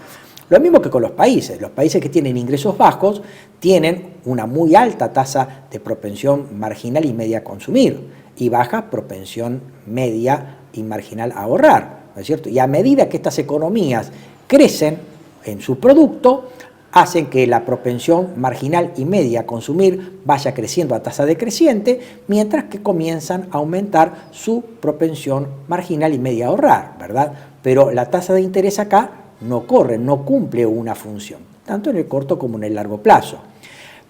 Lo mismo que con los países que tienen ingresos bajos tienen una muy alta tasa de propensión marginal y media a consumir y baja propensión media y marginal a ahorrar, ¿no es cierto? Y a medida que estas economías crecen en su producto, hacen que la propensión marginal y media a consumir vaya creciendo a tasa decreciente, mientras que comienzan a aumentar su propensión marginal y media a ahorrar, ¿verdad? Pero la tasa de interés acá no corre, no cumple una función, tanto en el corto como en el largo plazo.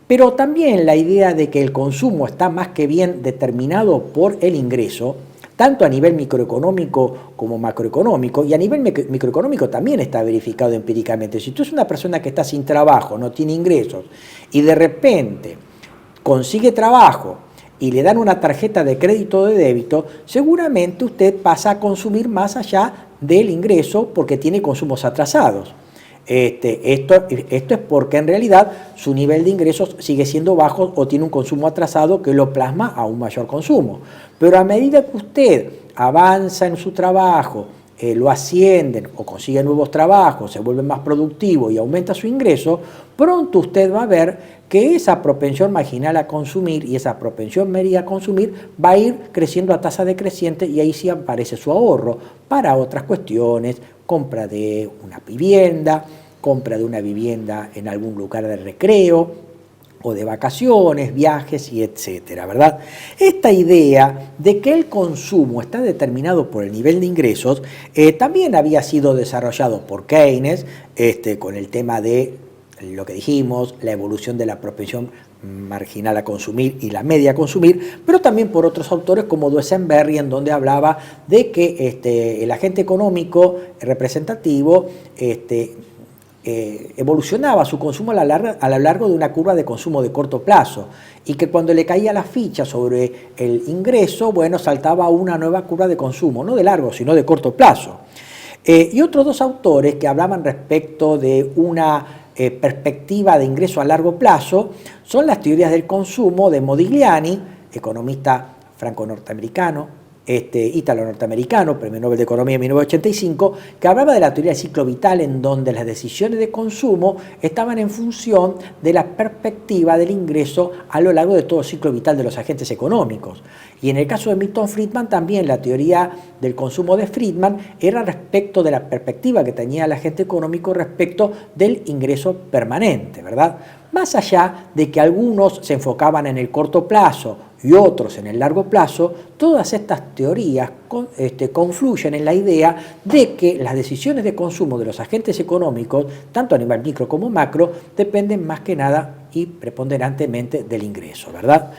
Pero también la idea de que el consumo está más que bien determinado por el ingreso, tanto a nivel microeconómico como macroeconómico, y a nivel microeconómico también está verificado empíricamente. Si tú eres una persona que está sin trabajo, no tiene ingresos, y de repente consigue trabajo y le dan una tarjeta de crédito o de débito, seguramente usted pasa a consumir más allá del ingreso porque tiene consumos atrasados. Esto es porque en realidad su nivel de ingresos sigue siendo bajo o tiene un consumo atrasado que lo plasma a un mayor consumo. Pero a medida que usted avanza en su trabajo, lo ascienden o consigue nuevos trabajos, se vuelve más productivo y aumenta su ingreso, pronto usted va a ver que esa propensión marginal a consumir y esa propensión media a consumir va a ir creciendo a tasa decreciente, y ahí sí aparece su ahorro para otras cuestiones, compra de una vivienda, compra de una vivienda en algún lugar de recreo o de vacaciones, viajes y etcétera, ¿verdad? Esta idea de que el consumo está determinado por el nivel de ingresos también había sido desarrollado por Keynes con el tema de lo que dijimos, la evolución de la propensión marginal a consumir y la media a consumir, pero también por otros autores como Duesenberry, en donde hablaba de que el agente económico representativo evolucionaba su consumo a lo largo de una curva de consumo de corto plazo, y que cuando le caía la ficha sobre el ingreso, bueno, saltaba a una nueva curva de consumo, no de largo, sino de corto plazo. Y otros dos autores que hablaban respecto de una perspectiva de ingreso a largo plazo son las teorías del consumo de Modigliani, economista franco-norteamericano, ítalo-norteamericano, Premio Nobel de Economía en 1985, que hablaba de la teoría del ciclo vital, en donde las decisiones de consumo estaban en función de la perspectiva del ingreso a lo largo de todo el ciclo vital de los agentes económicos. Y en el caso de Milton Friedman también la teoría del consumo de Friedman era respecto de la perspectiva que tenía el agente económico respecto del ingreso permanente, ¿verdad? Más allá de que algunos se enfocaban en el corto plazo y otros en el largo plazo, todas estas teorías confluyen en la idea de que las decisiones de consumo de los agentes económicos, tanto a nivel micro como macro, dependen más que nada y preponderantemente del ingreso, ¿verdad?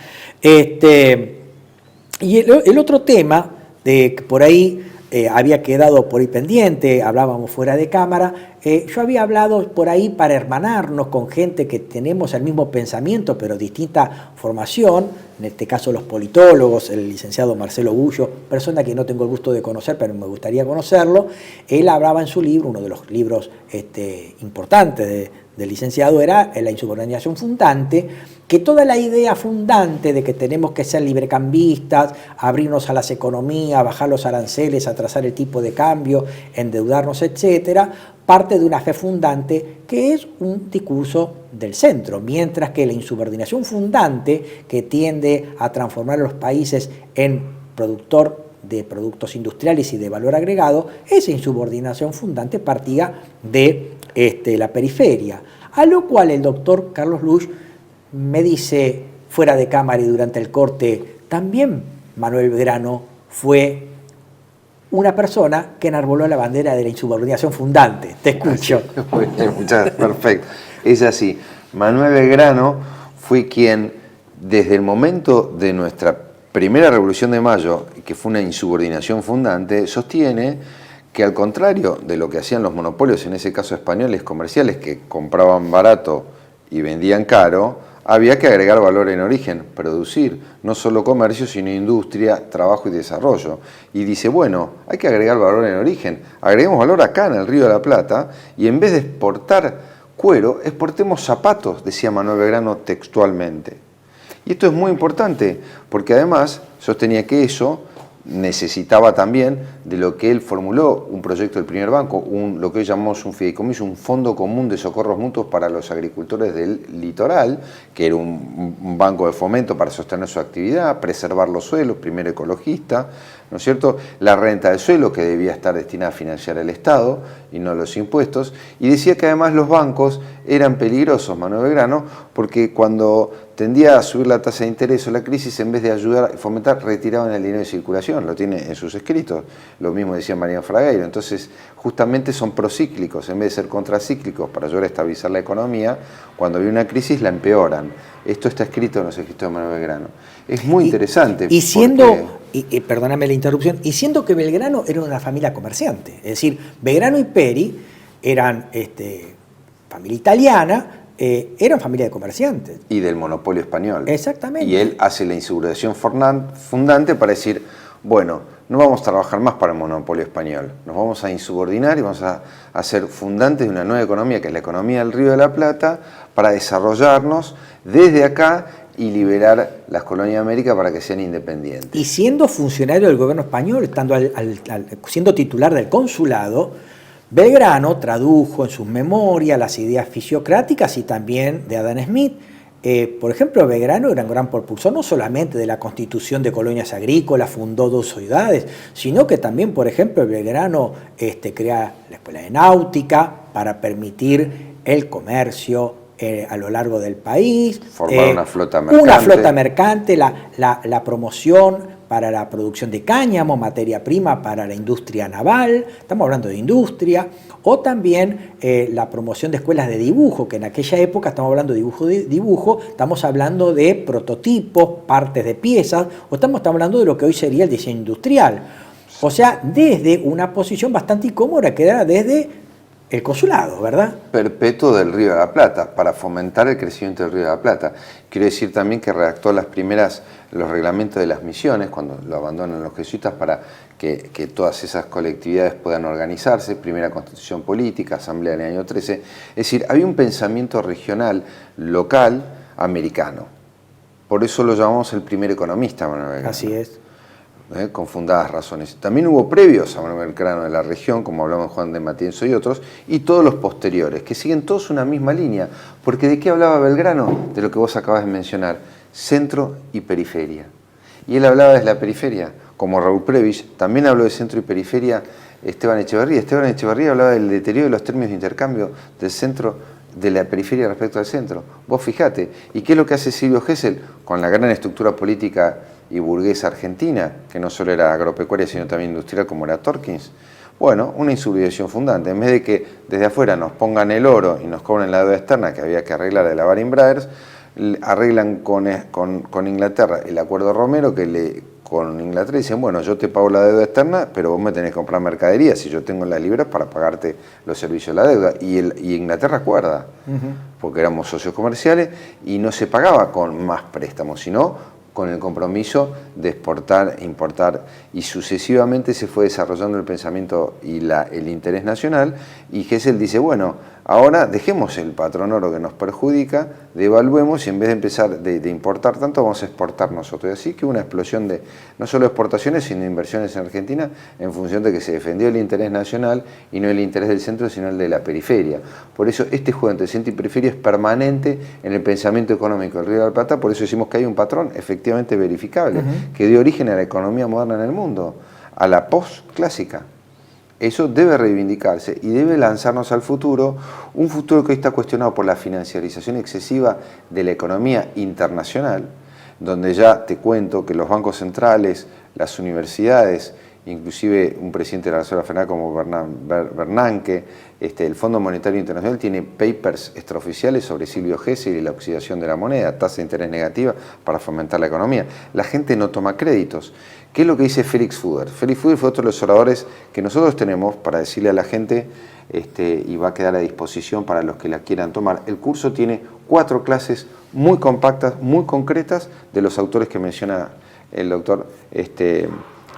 Y el otro tema de que por ahí había quedado por ahí pendiente, hablábamos fuera de cámara, yo había hablado por ahí para hermanarnos con gente que tenemos el mismo pensamiento pero distinta formación, en este caso los politólogos, el licenciado Marcelo Bullo, persona que no tengo el gusto de conocer pero me gustaría conocerlo. Él hablaba en su libro, uno de los libros importantes del licenciado era La insubordinación fundante, que toda la idea fundante de que tenemos que ser librecambistas, abrirnos a las economías, bajar los aranceles, atrasar el tipo de cambio, endeudarnos, etcétera, parte de una fe fundante que es un discurso del centro, mientras que la insubordinación fundante, que tiende a transformar a los países en productor de productos industriales y de valor agregado, esa insubordinación fundante partía de la periferia. A lo cual el doctor Carlos Luch me dice, fuera de cámara y durante el corte, también Manuel Belgrano fue una persona que enarboló la bandera de la insubordinación fundante. Te escucho. Perfecto. Es así. Manuel Belgrano fue quien, desde el momento de nuestra primera Revolución de Mayo, que fue una insubordinación fundante, sostiene que, al contrario de lo que hacían los monopolios, en ese caso españoles comerciales, que compraban barato y vendían caro, había que agregar valor en origen, producir no solo comercio, sino industria, trabajo y desarrollo. Y dice, bueno, hay que agregar valor en origen, agreguemos valor acá en el Río de la Plata, y en vez de exportar cuero, exportemos zapatos, decía Manuel Belgrano textualmente. Y esto es muy importante, porque además sostenía que eso necesitaba también de lo que él formuló, un proyecto del primer banco, lo que hoy llamamos un fideicomiso, un fondo común de socorros mutuos para los agricultores del litoral, que era un banco de fomento para sostener su actividad, preservar los suelos, primero ecologista, ¿no es cierto? La renta del suelo, que debía estar destinada a financiar el Estado y no los impuestos, y decía que además los bancos eran peligrosos, Manuel Belgrano, porque cuando tendía a subir la tasa de interés o la crisis, en vez de ayudar y fomentar, retiraban el dinero de circulación, lo tiene en sus escritos, lo mismo decía Mariano Fragueiro. Entonces, justamente son procíclicos, en vez de ser contracíclicos para ayudar a estabilizar la economía, cuando hay una crisis la empeoran. Esto está escrito en los escritos de Manuel Belgrano. Es muy interesante. Y siendo, perdóname la interrupción, y siendo que Belgrano era una familia comerciante, es decir, Belgrano y Peri eran familia italiana, eran familia de comerciantes. Y del monopolio español. Exactamente. Y él hace la insubordinación fundante para decir, bueno, no vamos a trabajar más para el monopolio español, nos vamos a insubordinar y vamos a ser fundantes de una nueva economía, que es la economía del Río de la Plata, para desarrollarnos desde acá y liberar las colonias de América para que sean independientes. Y siendo funcionario del gobierno español, estando siendo titular del consulado, Belgrano tradujo en sus memorias las ideas fisiocráticas y también de Adam Smith. Por ejemplo, Belgrano era un gran propulsor no solamente de la constitución de colonias agrícolas, fundó 2 ciudades, sino que también, por ejemplo, Belgrano crea la Escuela de Náutica para permitir el comercio a lo largo del país. Formar una flota mercante. Una flota mercante, la promoción para la producción de cáñamo, materia prima para la industria naval, estamos hablando de industria, o también la promoción de escuelas de dibujo, que en aquella época estamos hablando de dibujo, estamos hablando de prototipos, partes de piezas, o estamos hablando de lo que hoy sería el diseño industrial. O sea, desde una posición bastante incómoda, que era desde el consulado, ¿verdad? Perpetuo del Río de la Plata, para fomentar el crecimiento del Río de la Plata. Quiero decir también que redactó los reglamentos de las misiones, cuando lo abandonan los jesuitas, para que todas esas colectividades puedan organizarse, primera constitución política, asamblea del año 13. Es decir, había un pensamiento regional, local, americano. Por eso lo llamamos el primer economista, Manuel Belgrano. Así es. Con fundadas razones. También hubo previos a Manuel Belgrano de la región, como hablamos Juan de Matienzo y otros, y todos los posteriores, que siguen todos una misma línea. Porque ¿de qué hablaba Belgrano? De lo que vos acabas de mencionar, centro y periferia. Y él hablaba de la periferia, como Raúl Prebisch, también habló de centro y periferia Esteban Echeverría. Esteban Echeverría hablaba del deterioro de los términos de intercambio del centro, de la periferia respecto al centro. Vos fijate, ¿y qué es lo que hace Silvio Gesell con la gran estructura política y burguesa argentina, que no solo era agropecuaria sino también industrial como era Torkins? Bueno, una insubordinación fundante. En vez de que desde afuera nos pongan el oro y nos cobren la deuda externa que había que arreglar de la Baring Brothers, arreglan con Inglaterra el acuerdo Romero, con Inglaterra dicen, bueno, yo te pago la deuda externa, pero vos me tenés que comprar mercadería si yo tengo las libras para pagarte los servicios de la deuda. Y Inglaterra acuerda, porque éramos socios comerciales y no se pagaba con más préstamos, sino con el compromiso de exportar, importar, y sucesivamente se fue desarrollando el pensamiento y el interés nacional, y Gesell dice, bueno, ahora dejemos el patrón oro que nos perjudica, devaluemos y en vez de empezar de importar tanto, vamos a exportar nosotros. Y así que una explosión de no solo exportaciones, sino inversiones en Argentina, en función de que se defendió el interés nacional y no el interés del centro, sino el de la periferia. Por eso este juego entre centro y periferia es permanente en el pensamiento económico del Río de la Plata, por eso decimos que hay un patrón efectivamente verificable, que dio origen a la economía moderna en el mundo, a la post-clásica. Eso debe reivindicarse y debe lanzarnos al futuro, un futuro que hoy está cuestionado por la financiarización excesiva de la economía internacional, donde ya te cuento que los bancos centrales, las universidades, inclusive un presidente de la Reserva Federal como Bernanke, el Fondo Monetario Internacional tiene papers extraoficiales sobre Silvio Gesell y la oxidación de la moneda, tasa de interés negativa para fomentar la economía. La gente no toma créditos. ¿Qué es lo que dice Felix Fuder? Felix Fuder fue otro de los oradores que nosotros tenemos para decirle a la gente, y va a quedar a disposición para los que la quieran tomar. El curso tiene 4 clases muy compactas, muy concretas, de los autores que menciona el doctor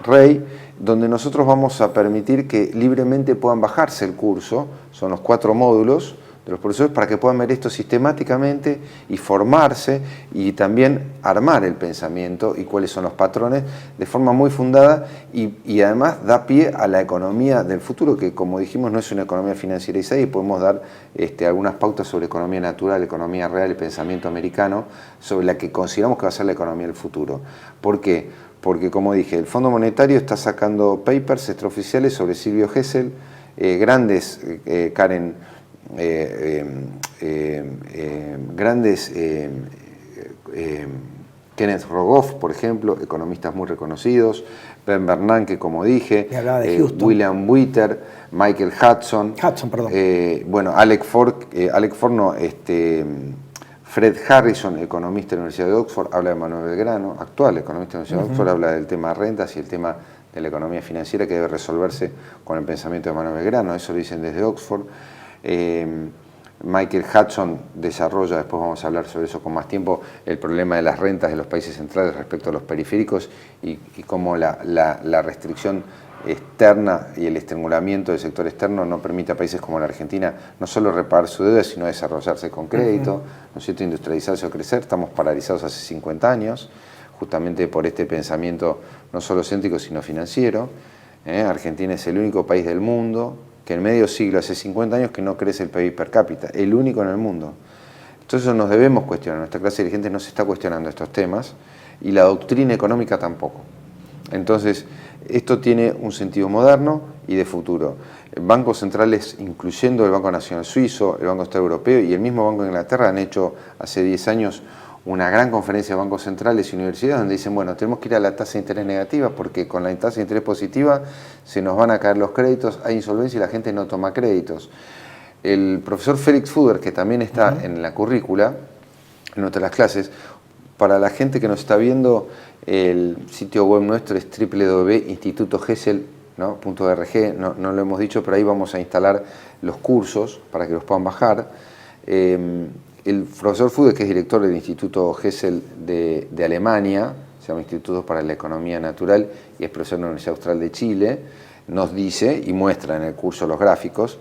Rey, donde nosotros vamos a permitir que libremente puedan bajarse el curso, son los 4 módulos de los profesores, para que puedan ver esto sistemáticamente y formarse y también armar el pensamiento y cuáles son los patrones de forma muy fundada y además da pie a la economía del futuro, que como dijimos no es una economía financierizada, y podemos dar algunas pautas sobre economía natural, economía real, el pensamiento americano, sobre la que consideramos que va a ser la economía del futuro. ¿Por qué? Porque, como dije, el Fondo Monetario está sacando papers extraoficiales sobre Silvio Gesell, grandes, Kenneth Rogoff, por ejemplo, economistas muy reconocidos, Ben Bernanke, como dije, William Witter, Michael Hudson, bueno, Fred Harrison, economista de la Universidad de Oxford, habla de Manuel Belgrano, actual economista de la Universidad de Oxford, habla del tema de rentas y el tema de la economía financiera que debe resolverse con el pensamiento de Manuel Belgrano, eso lo dicen desde Oxford. Michael Hudson desarrolla, después vamos a hablar sobre eso con más tiempo, el problema de las rentas de los países centrales respecto a los periféricos y cómo la restricción externa y el estrangulamiento del sector externo no permite a países como la Argentina no solo reparar su deuda, sino desarrollarse con crédito, ¿no es cierto?, industrializarse o crecer. Estamos paralizados hace 50 años, justamente por este pensamiento no solo céntrico, sino financiero. Argentina es el único país del mundo que en medio siglo, hace 50 años, que no crece el PIB per cápita, el único en el mundo. Entonces nos debemos cuestionar, nuestra clase dirigente no se está cuestionando estos temas y la doctrina económica tampoco. Entonces, esto tiene un sentido moderno y de futuro. Bancos centrales, incluyendo el Banco Nacional Suizo, el Banco Central Europeo y el mismo Banco de Inglaterra, han hecho hace 10 años una gran conferencia de bancos centrales y universidades donde dicen, bueno, tenemos que ir a la tasa de interés negativa porque con la tasa de interés positiva se nos van a caer los créditos, hay insolvencia y la gente no toma créditos. El profesor Felix Fuder, que también está en la currícula, en otras clases, para la gente que nos está viendo, el sitio web nuestro es www.institutogesell.com. ¿no? .org, no lo hemos dicho, pero ahí vamos a instalar los cursos para que los puedan bajar. El profesor Fude, que es director del Instituto Gesell de Alemania, se llama Instituto para la Economía Natural y es profesor en la Universidad Austral de Chile, nos dice y muestra en el curso los gráficos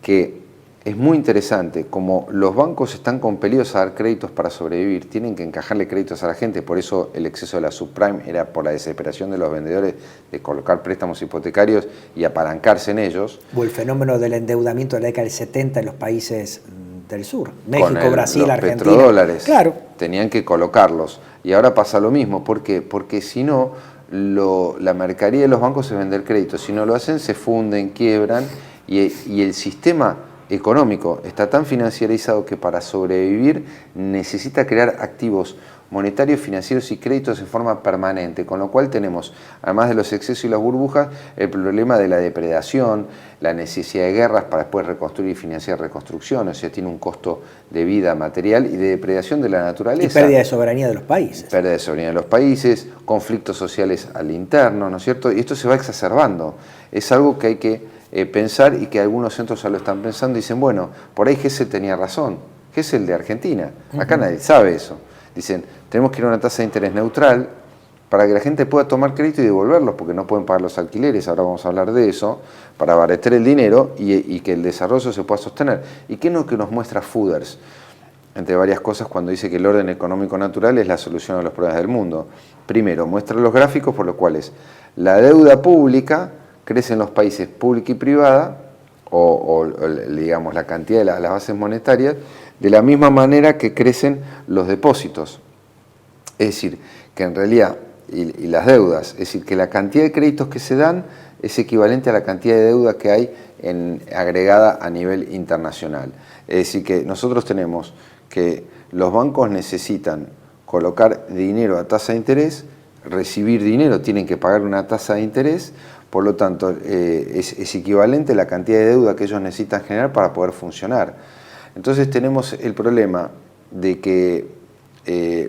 que es muy interesante como los bancos están compelidos a dar créditos para sobrevivir, tienen que encajarle créditos a la gente, por eso el exceso de la subprime era por la desesperación de los vendedores de colocar préstamos hipotecarios y apalancarse en ellos. O el fenómeno del endeudamiento de la década del 70 en los países del sur, México, Brasil, los Argentina. Petrodólares, claro, tenían que colocarlos. Y ahora pasa lo mismo, ¿por qué? Porque si no, la mercadería de los bancos es vender créditos. Si no lo hacen, se funden, quiebran y el sistema económico está tan financiarizado que para sobrevivir necesita crear activos monetarios, financieros y créditos en forma permanente, con lo cual tenemos, además de los excesos y las burbujas, el problema de la depredación, la necesidad de guerras para después reconstruir y financiar reconstrucción, o sea, tiene un costo de vida material y de depredación de la naturaleza. Y pérdida de soberanía de los países. Pérdida de soberanía de los países, conflictos sociales al interno, ¿no es cierto? Y esto se va exacerbando. Es algo que hay que pensar y que algunos centros ya lo están pensando y dicen, bueno, por ahí Gesell tenía razón, Gesell de Argentina, acá nadie sabe eso. Dicen, tenemos que ir a una tasa de interés neutral para que la gente pueda tomar crédito y devolverlos, porque no pueden pagar los alquileres, ahora vamos a hablar de eso, para abaratar el dinero y que el desarrollo se pueda sostener. ¿Y qué es lo que nos muestra Fooders? Entre varias cosas, cuando dice que el orden económico natural es la solución a los problemas del mundo. Primero, muestra los gráficos por los cuales la deuda pública crece en los países pública y privada, o digamos la cantidad de las bases monetarias, de la misma manera que crecen los depósitos. Es decir, que en realidad, y las deudas, es decir, que la cantidad de créditos que se dan es equivalente a la cantidad de deuda que hay agregada a nivel internacional. Es decir, que nosotros tenemos que los bancos necesitan colocar dinero a tasa de interés, recibir dinero, tienen que pagar una tasa de interés, por lo tanto es equivalente a la cantidad de deuda que ellos necesitan generar para poder funcionar. Entonces tenemos el problema de que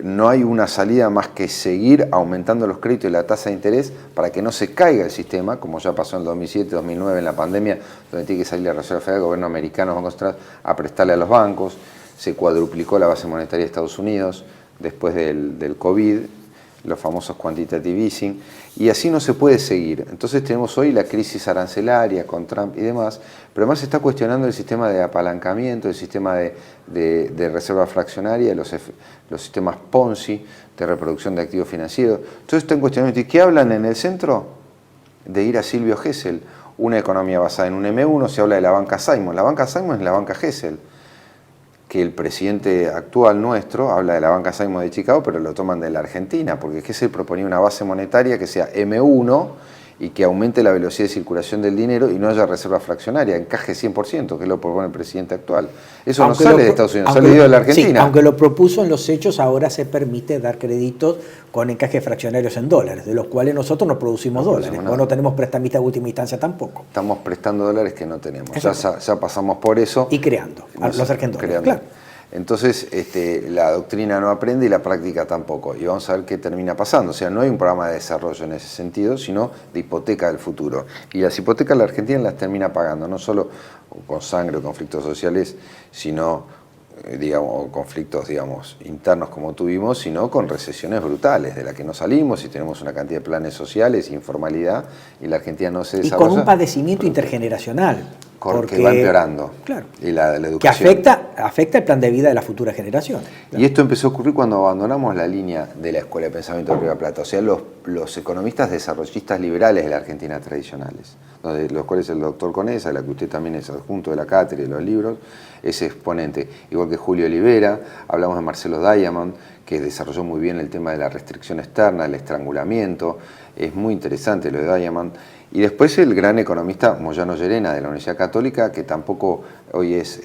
no hay una salida más que seguir aumentando los créditos y la tasa de interés para que no se caiga el sistema, como ya pasó en 2007, 2009 en la pandemia, donde tiene que salir la Reserva Federal, el gobierno americano, bancos centrales, a prestarle a los bancos. Se cuadruplicó la base monetaria de Estados Unidos después del COVID, los famosos quantitative easing, y así no se puede seguir. Entonces tenemos hoy la crisis arancelaria con Trump y demás, pero además se está cuestionando el sistema de apalancamiento, el sistema de reserva fraccionaria, los sistemas Ponzi, de reproducción de activos financieros. Entonces está en cuestionamiento. ¿Y qué hablan en el centro? De ir a Silvio Gesell, una economía basada en un M1, se habla de la banca Simon. La banca Simon es la banca Gesell, que el presidente actual nuestro habla de la banca Simon de Chicago, pero lo toman de la Argentina, porque Gesell proponía una base monetaria que sea M1 y que aumente la velocidad de circulación del dinero y no haya reserva fraccionaria, encaje 100%, que es lo que propone el presidente actual. Eso aunque no sale de Estados Unidos, sale de la Argentina. Sí, aunque lo propuso en los hechos, ahora se permite dar créditos con encajes fraccionarios en dólares, de los cuales nosotros no producimos dólares, no tenemos prestamistas de última instancia tampoco. Estamos prestando dólares que no tenemos, ya pasamos por eso. Y creando, los argentinos, claro. Entonces la doctrina no aprende y la práctica tampoco. Y vamos a ver qué termina pasando. O sea, no hay un programa de desarrollo en ese sentido, sino de hipoteca del futuro. Y las hipotecas la Argentina las termina pagando, no solo con sangre o conflictos sociales, sino conflictos internos como tuvimos, sino con recesiones brutales de las que no salimos y tenemos una cantidad de planes sociales, informalidad, y la Argentina no se desarrolla. Y con un padecimiento intergeneracional. Porque va empeorando. Claro. Y la educación. Que afecta el plan de vida de las futuras generaciones. Claro. Y esto empezó a ocurrir cuando abandonamos la línea de la Escuela de Pensamiento de Río Plata. O sea, los economistas desarrollistas liberales de la Argentina tradicionales, de los cuales el doctor Conesa, la que usted también es adjunto de la cátedra y de los libros, es exponente. Igual que Julio Olivera, hablamos de Marcelo Diamond, que desarrolló muy bien el tema de la restricción externa, el estrangulamiento. Es muy interesante lo de Diamond. Y después el gran economista Moyano Llerena de la Universidad Católica, que tampoco hoy es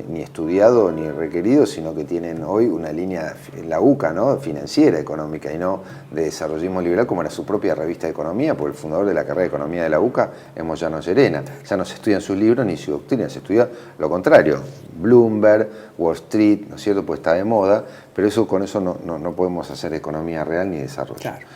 ni estudiado ni requerido, sino que tienen hoy una línea, la UCA, ¿no?, financiera, económica, y no de desarrollismo liberal, como era su propia revista de economía, porque el fundador de la carrera de economía de la UCA es Moyano Llerena. Ya no se estudian sus libros ni su doctrina, se estudia lo contrario. Bloomberg, Wall Street, ¿no es cierto?, pues está de moda, pero con eso no podemos hacer economía real ni desarrollo. Claro.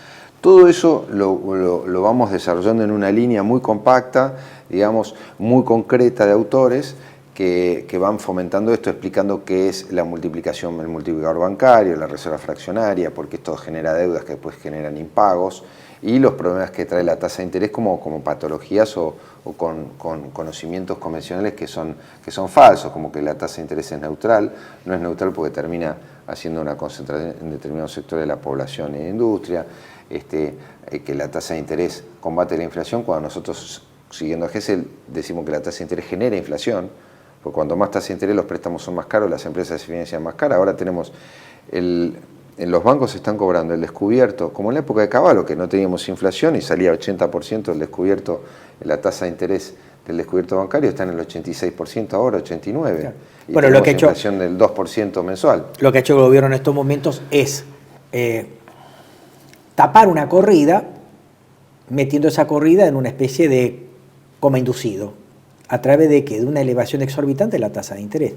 Todo eso lo vamos desarrollando en una línea muy compacta, digamos, muy concreta de autores que van fomentando esto, explicando qué es la multiplicación, el multiplicador bancario, la reserva fraccionaria, porque esto genera deudas que después generan impagos, y los problemas que trae la tasa de interés como patologías o con conocimientos convencionales que son falsos, como que la tasa de interés es neutral. No es neutral porque termina haciendo una concentración en determinados sectores de la población y de industria, que la tasa de interés combate la inflación, cuando nosotros, siguiendo a Gesell, decimos que la tasa de interés genera inflación, porque cuanto más tasa de interés los préstamos son más caros, las empresas se financian más caras. Ahora tenemos en los bancos se están cobrando el descubierto, como en la época de Cavallo, que no teníamos inflación y salía 80% el descubierto, la tasa de interés del descubierto bancario está en el 86% ahora, 89%. Claro. Y bueno, tenemos inflación del 2% mensual. Lo que ha hecho el gobierno en estos momentos es tapar una corrida, metiendo esa corrida en una especie de coma inducido, a través de ¿qué? De una elevación exorbitante de la tasa de interés,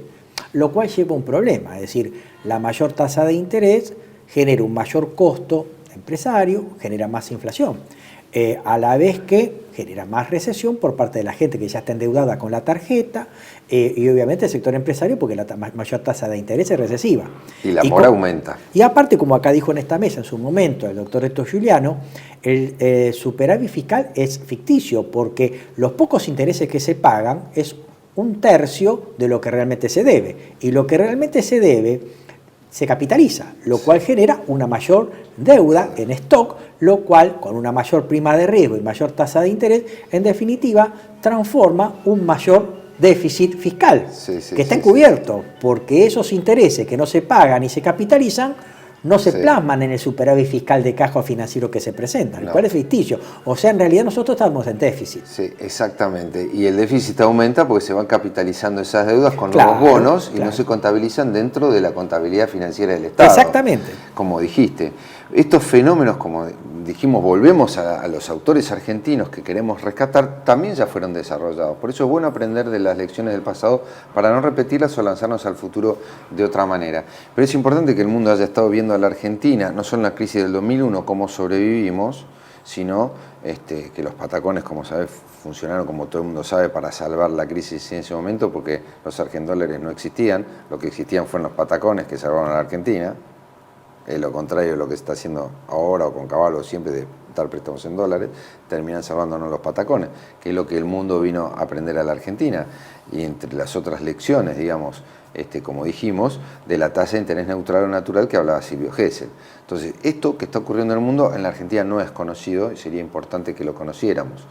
lo cual lleva a un problema, es decir, la mayor tasa de interés genera un mayor costo empresario, genera más inflación, a la vez que genera más recesión por parte de la gente que ya está endeudada con la tarjeta, y obviamente el sector empresario, porque la mayor tasa de interés es recesiva. Y la mora aumenta. Y aparte, como acá dijo en esta mesa en su momento el doctor Héctor Giuliano, el superávit fiscal es ficticio, porque los pocos intereses que se pagan es 1/3 de lo que realmente se debe, y lo que realmente se debe se capitaliza, lo cual genera una mayor deuda en stock, lo cual, con una mayor prima de riesgo y mayor tasa de interés, en definitiva, transforma un mayor déficit fiscal, que está encubierto, porque esos intereses que no se pagan y se capitalizan no se plasman en el superávit fiscal de caja financiero que se presenta, el cual es ficticio. O sea, en realidad nosotros estamos en déficit. Sí, exactamente. Y el déficit aumenta porque se van capitalizando esas deudas con nuevos bonos y no se contabilizan dentro de la contabilidad financiera del Estado. Exactamente. Como dijiste. Estos fenómenos, como dijimos, volvemos a los autores argentinos que queremos rescatar, también ya fueron desarrollados. Por eso es bueno aprender de las lecciones del pasado para no repetirlas o lanzarnos al futuro de otra manera. Pero es importante que el mundo haya estado viendo a la Argentina, no solo en la crisis del 2001, cómo sobrevivimos, sino que los patacones, como sabes, funcionaron, como todo el mundo sabe, para salvar la crisis en ese momento, porque los argentdólares no existían, lo que existían fueron los patacones que salvaron a la Argentina. Lo contrario de lo que se está haciendo ahora o con Cavallo, siempre de dar préstamos en dólares, terminan salvándonos los patacones, que es lo que el mundo vino a aprender a la Argentina. Y entre las otras lecciones, digamos, como dijimos, de la tasa de interés neutral o natural que hablaba Silvio Gesell. Entonces, esto que está ocurriendo en el mundo, en la Argentina no es conocido y sería importante que lo conociéramos.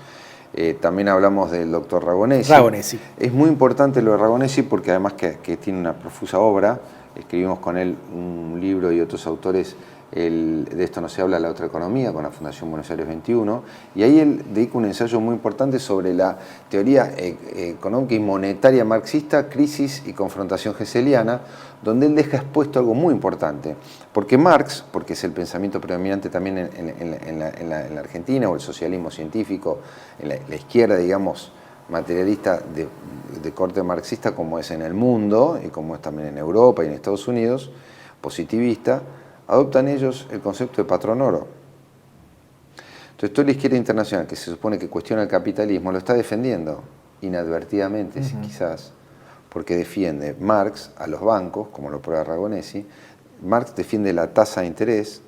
También hablamos del doctor Ragonesi. Es muy importante lo de Ragonesi porque además que tiene una profusa obra. Escribimos con él un libro y otros autores, de esto no se habla, la otra economía, con la Fundación Buenos Aires 21, y ahí él dedica un ensayo muy importante sobre la teoría económica y monetaria marxista, crisis y confrontación gesseliana, donde él deja expuesto algo muy importante, porque Marx, porque es el pensamiento predominante también en la Argentina, o el socialismo científico, en la izquierda, digamos, materialista de corte marxista, como es en el mundo y como es también en Europa y en Estados Unidos, positivista, adoptan ellos el concepto de patrón oro. Entonces toda la izquierda internacional, que se supone que cuestiona el capitalismo, lo está defendiendo inadvertidamente, quizás, porque defiende Marx a los bancos, como lo prueba Ragonesi. Marx defiende la tasa de interés,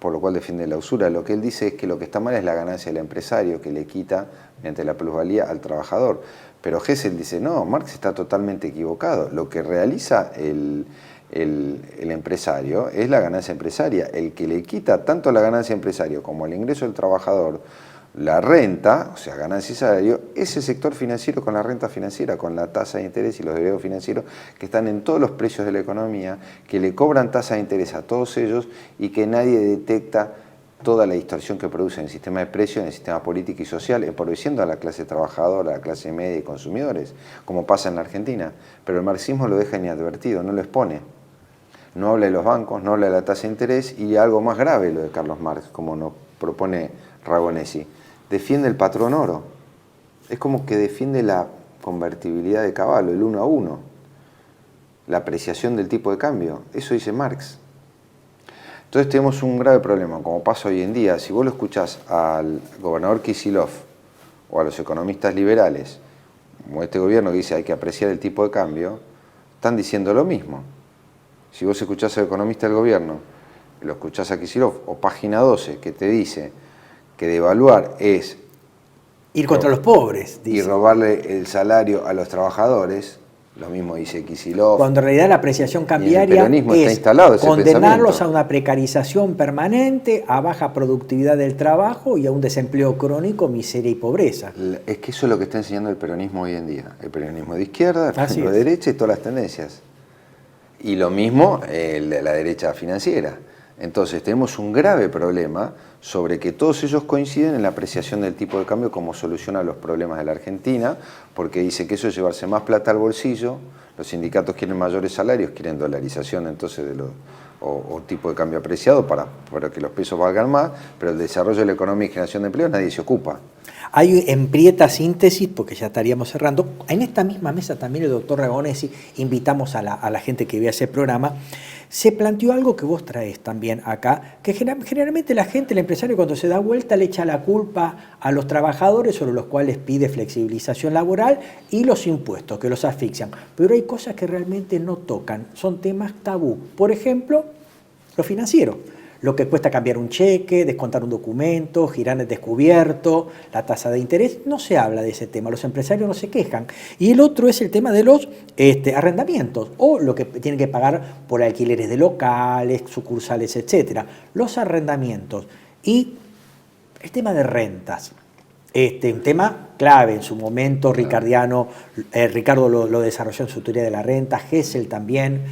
por lo cual defiende la usura. Lo que él dice es que lo que está mal es la ganancia del empresario, que le quita mediante la plusvalía al trabajador. Pero Gesell dice, no, Marx está totalmente equivocado. Lo que realiza el empresario es la ganancia empresaria. El que le quita tanto la ganancia empresario como el ingreso del trabajador, la renta, o sea, ganancia y salario, es el sector financiero con la renta financiera, con la tasa de interés y los derivados financieros que están en todos los precios de la economía, que le cobran tasa de interés a todos ellos y que nadie detecta toda la distorsión que produce en el sistema de precios, en el sistema político y social, empobreciendo a la clase trabajadora, a la clase media y consumidores, como pasa en la Argentina. Pero el marxismo lo deja inadvertido, no lo expone. No habla de los bancos, no habla de la tasa de interés y algo más grave lo de Carlos Marx, como nos propone Ragonesi. Defiende el patrón oro. Es como que defiende la convertibilidad de Cavallo, el 1 a 1, la apreciación del tipo de cambio. Eso dice Marx. Entonces tenemos un grave problema, como pasa hoy en día. Si vos lo escuchás al gobernador Kicillof o a los economistas liberales, como este gobierno que dice hay que apreciar el tipo de cambio, están diciendo lo mismo. Si vos escuchás al economista del gobierno, lo escuchás a Kicillof, o página 12, que te dice que devaluar es ir contra los pobres, dice. Y robarle el salario a los trabajadores, lo mismo dice Kicillof. Cuando en realidad la apreciación cambiaria es condenarlos a una precarización permanente, a baja productividad del trabajo y a un desempleo crónico, miseria y pobreza. Es que eso es lo que está enseñando el peronismo hoy en día. El peronismo de izquierda, el peronismo de derecha y todas las tendencias. Y lo mismo la derecha financiera. Entonces tenemos un grave problema sobre que todos ellos coinciden en la apreciación del tipo de cambio como solución a los problemas de la Argentina, porque dice que eso es llevarse más plata al bolsillo, los sindicatos quieren mayores salarios, quieren dolarización entonces o tipo de cambio apreciado para que los pesos valgan más, pero el desarrollo de la economía y generación de empleo nadie se ocupa. Hay en prieta síntesis, porque ya estaríamos cerrando, en esta misma mesa también el doctor Ragonesi, invitamos a la gente que vea ese programa, se planteó algo que vos traes también acá, que generalmente la gente, el empresario cuando se da vuelta le echa la culpa a los trabajadores sobre los cuales pide flexibilización laboral y los impuestos que los asfixian. Pero hay cosas que realmente no tocan, son temas tabú. Por ejemplo, lo financiero. Lo que cuesta cambiar un cheque, descontar un documento, girar el descubierto, la tasa de interés, no se habla de ese tema, los empresarios no se quejan. Y el otro es el tema de los arrendamientos, o lo que tienen que pagar por alquileres de locales, sucursales, etc. Los arrendamientos y el tema de rentas. Un tema clave en su momento, Ricardo lo desarrolló en su teoría de la renta, Hessel también,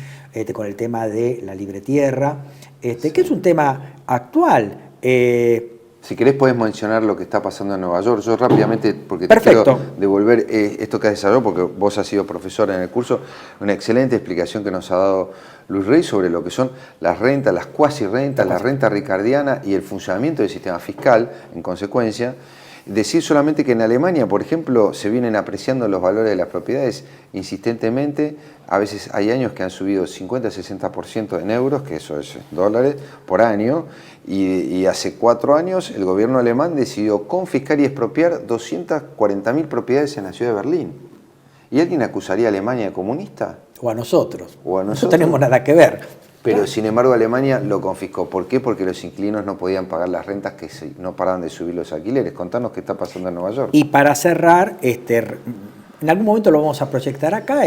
con el tema de la libre tierra. Que es un tema actual. Si querés podés mencionar lo que está pasando en Nueva York. Yo rápidamente, porque Perfecto. te quiero devolver esto que has desarrollado, porque vos has sido profesor en el curso, una excelente explicación que nos ha dado Luis Rey sobre lo que son las rentas, las cuasi rentas, la renta ricardiana y el funcionamiento del sistema fiscal, en consecuencia. Decir solamente que en Alemania, por ejemplo, se vienen apreciando los valores de las propiedades insistentemente. A veces hay años que han subido 50-60% en euros, que eso es dólares, por año. Y hace 4 años el gobierno alemán decidió confiscar y expropiar 240.000 propiedades en la ciudad de Berlín. ¿Y alguien acusaría a Alemania de comunista? O a nosotros. O a nosotros. No tenemos nada que ver. Pero sin embargo Alemania lo confiscó. ¿Por qué? Porque los inquilinos no podían pagar las rentas, que no paraban de subir los alquileres. Contanos qué está pasando en Nueva York. Y para cerrar, en algún momento lo vamos a proyectar acá,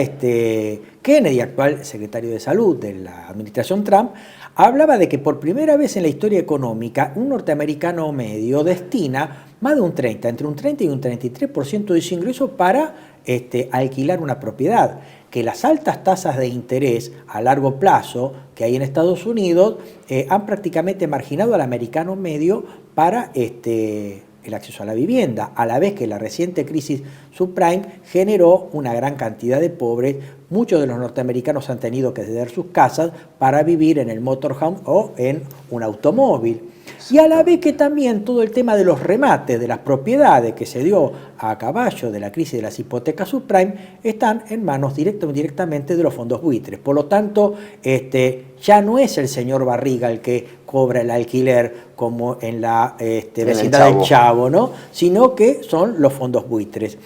Kennedy, actual secretario de Salud de la administración Trump, hablaba de que por primera vez en la historia económica un norteamericano medio destina más de entre un 30 y un 33% de su ingreso para alquilar una propiedad. Que las altas tasas de interés a largo plazo que hay en Estados Unidos han prácticamente marginado al americano medio para el acceso a la vivienda, a la vez que la reciente crisis subprime generó una gran cantidad de pobres. Muchos de los norteamericanos han tenido que ceder sus casas para vivir en el motorhome o en un automóvil. Y a la vez que también todo el tema de los remates de las propiedades que se dio a caballo de la crisis de las hipotecas subprime están en manos directamente de los fondos buitres. Por lo tanto, ya no es el señor Barriga el que cobra el alquiler como en la vecindad del Chavo, ¿no? Sino que son los fondos buitres.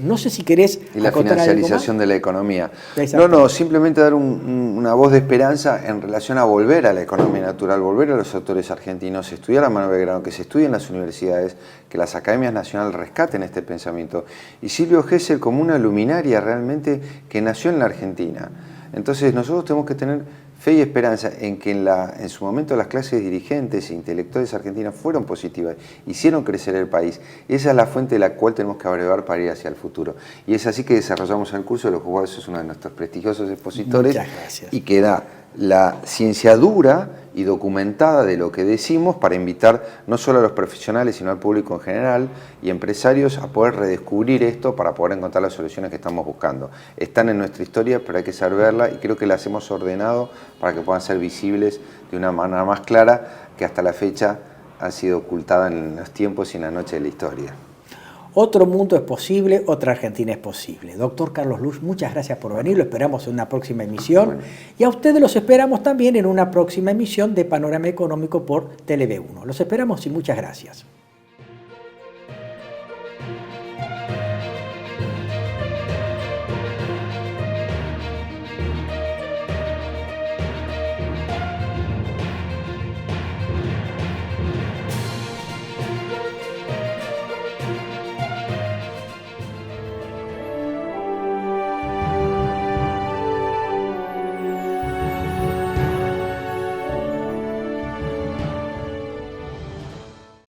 No sé si querés y la financiarización de la economía. No, simplemente dar una voz de esperanza en relación a volver a la economía natural, volver a los autores argentinos, estudiar a Manuel Belgrano, que se estudie en las universidades, que las academias nacionales rescaten este pensamiento. Y Silvio Gesell como una luminaria realmente que nació en la Argentina. Entonces nosotros tenemos que tener fe y esperanza en que en su momento las clases dirigentes e intelectuales argentinas fueron positivas, hicieron crecer el país. Esa es la fuente de la cual tenemos que abrevar para ir hacia el futuro. Y es así que desarrollamos el curso de los juzgados, es uno de nuestros prestigiosos expositores. Muchas gracias. Y que da la ciencia dura y documentada de lo que decimos para invitar no solo a los profesionales, sino al público en general y empresarios a poder redescubrir esto para poder encontrar las soluciones que estamos buscando. Están en nuestra historia, pero hay que saber verla y creo que las hemos ordenado para que puedan ser visibles de una manera más clara que hasta la fecha ha sido ocultada en los tiempos y en la noche de la historia. Otro mundo es posible, otra Argentina es posible. Doctor Carlos Luz, muchas gracias por venir, lo esperamos en una próxima emisión. Bueno. Y a ustedes los esperamos también en una próxima emisión de Panorama Económico por TLV1. Los esperamos y muchas gracias.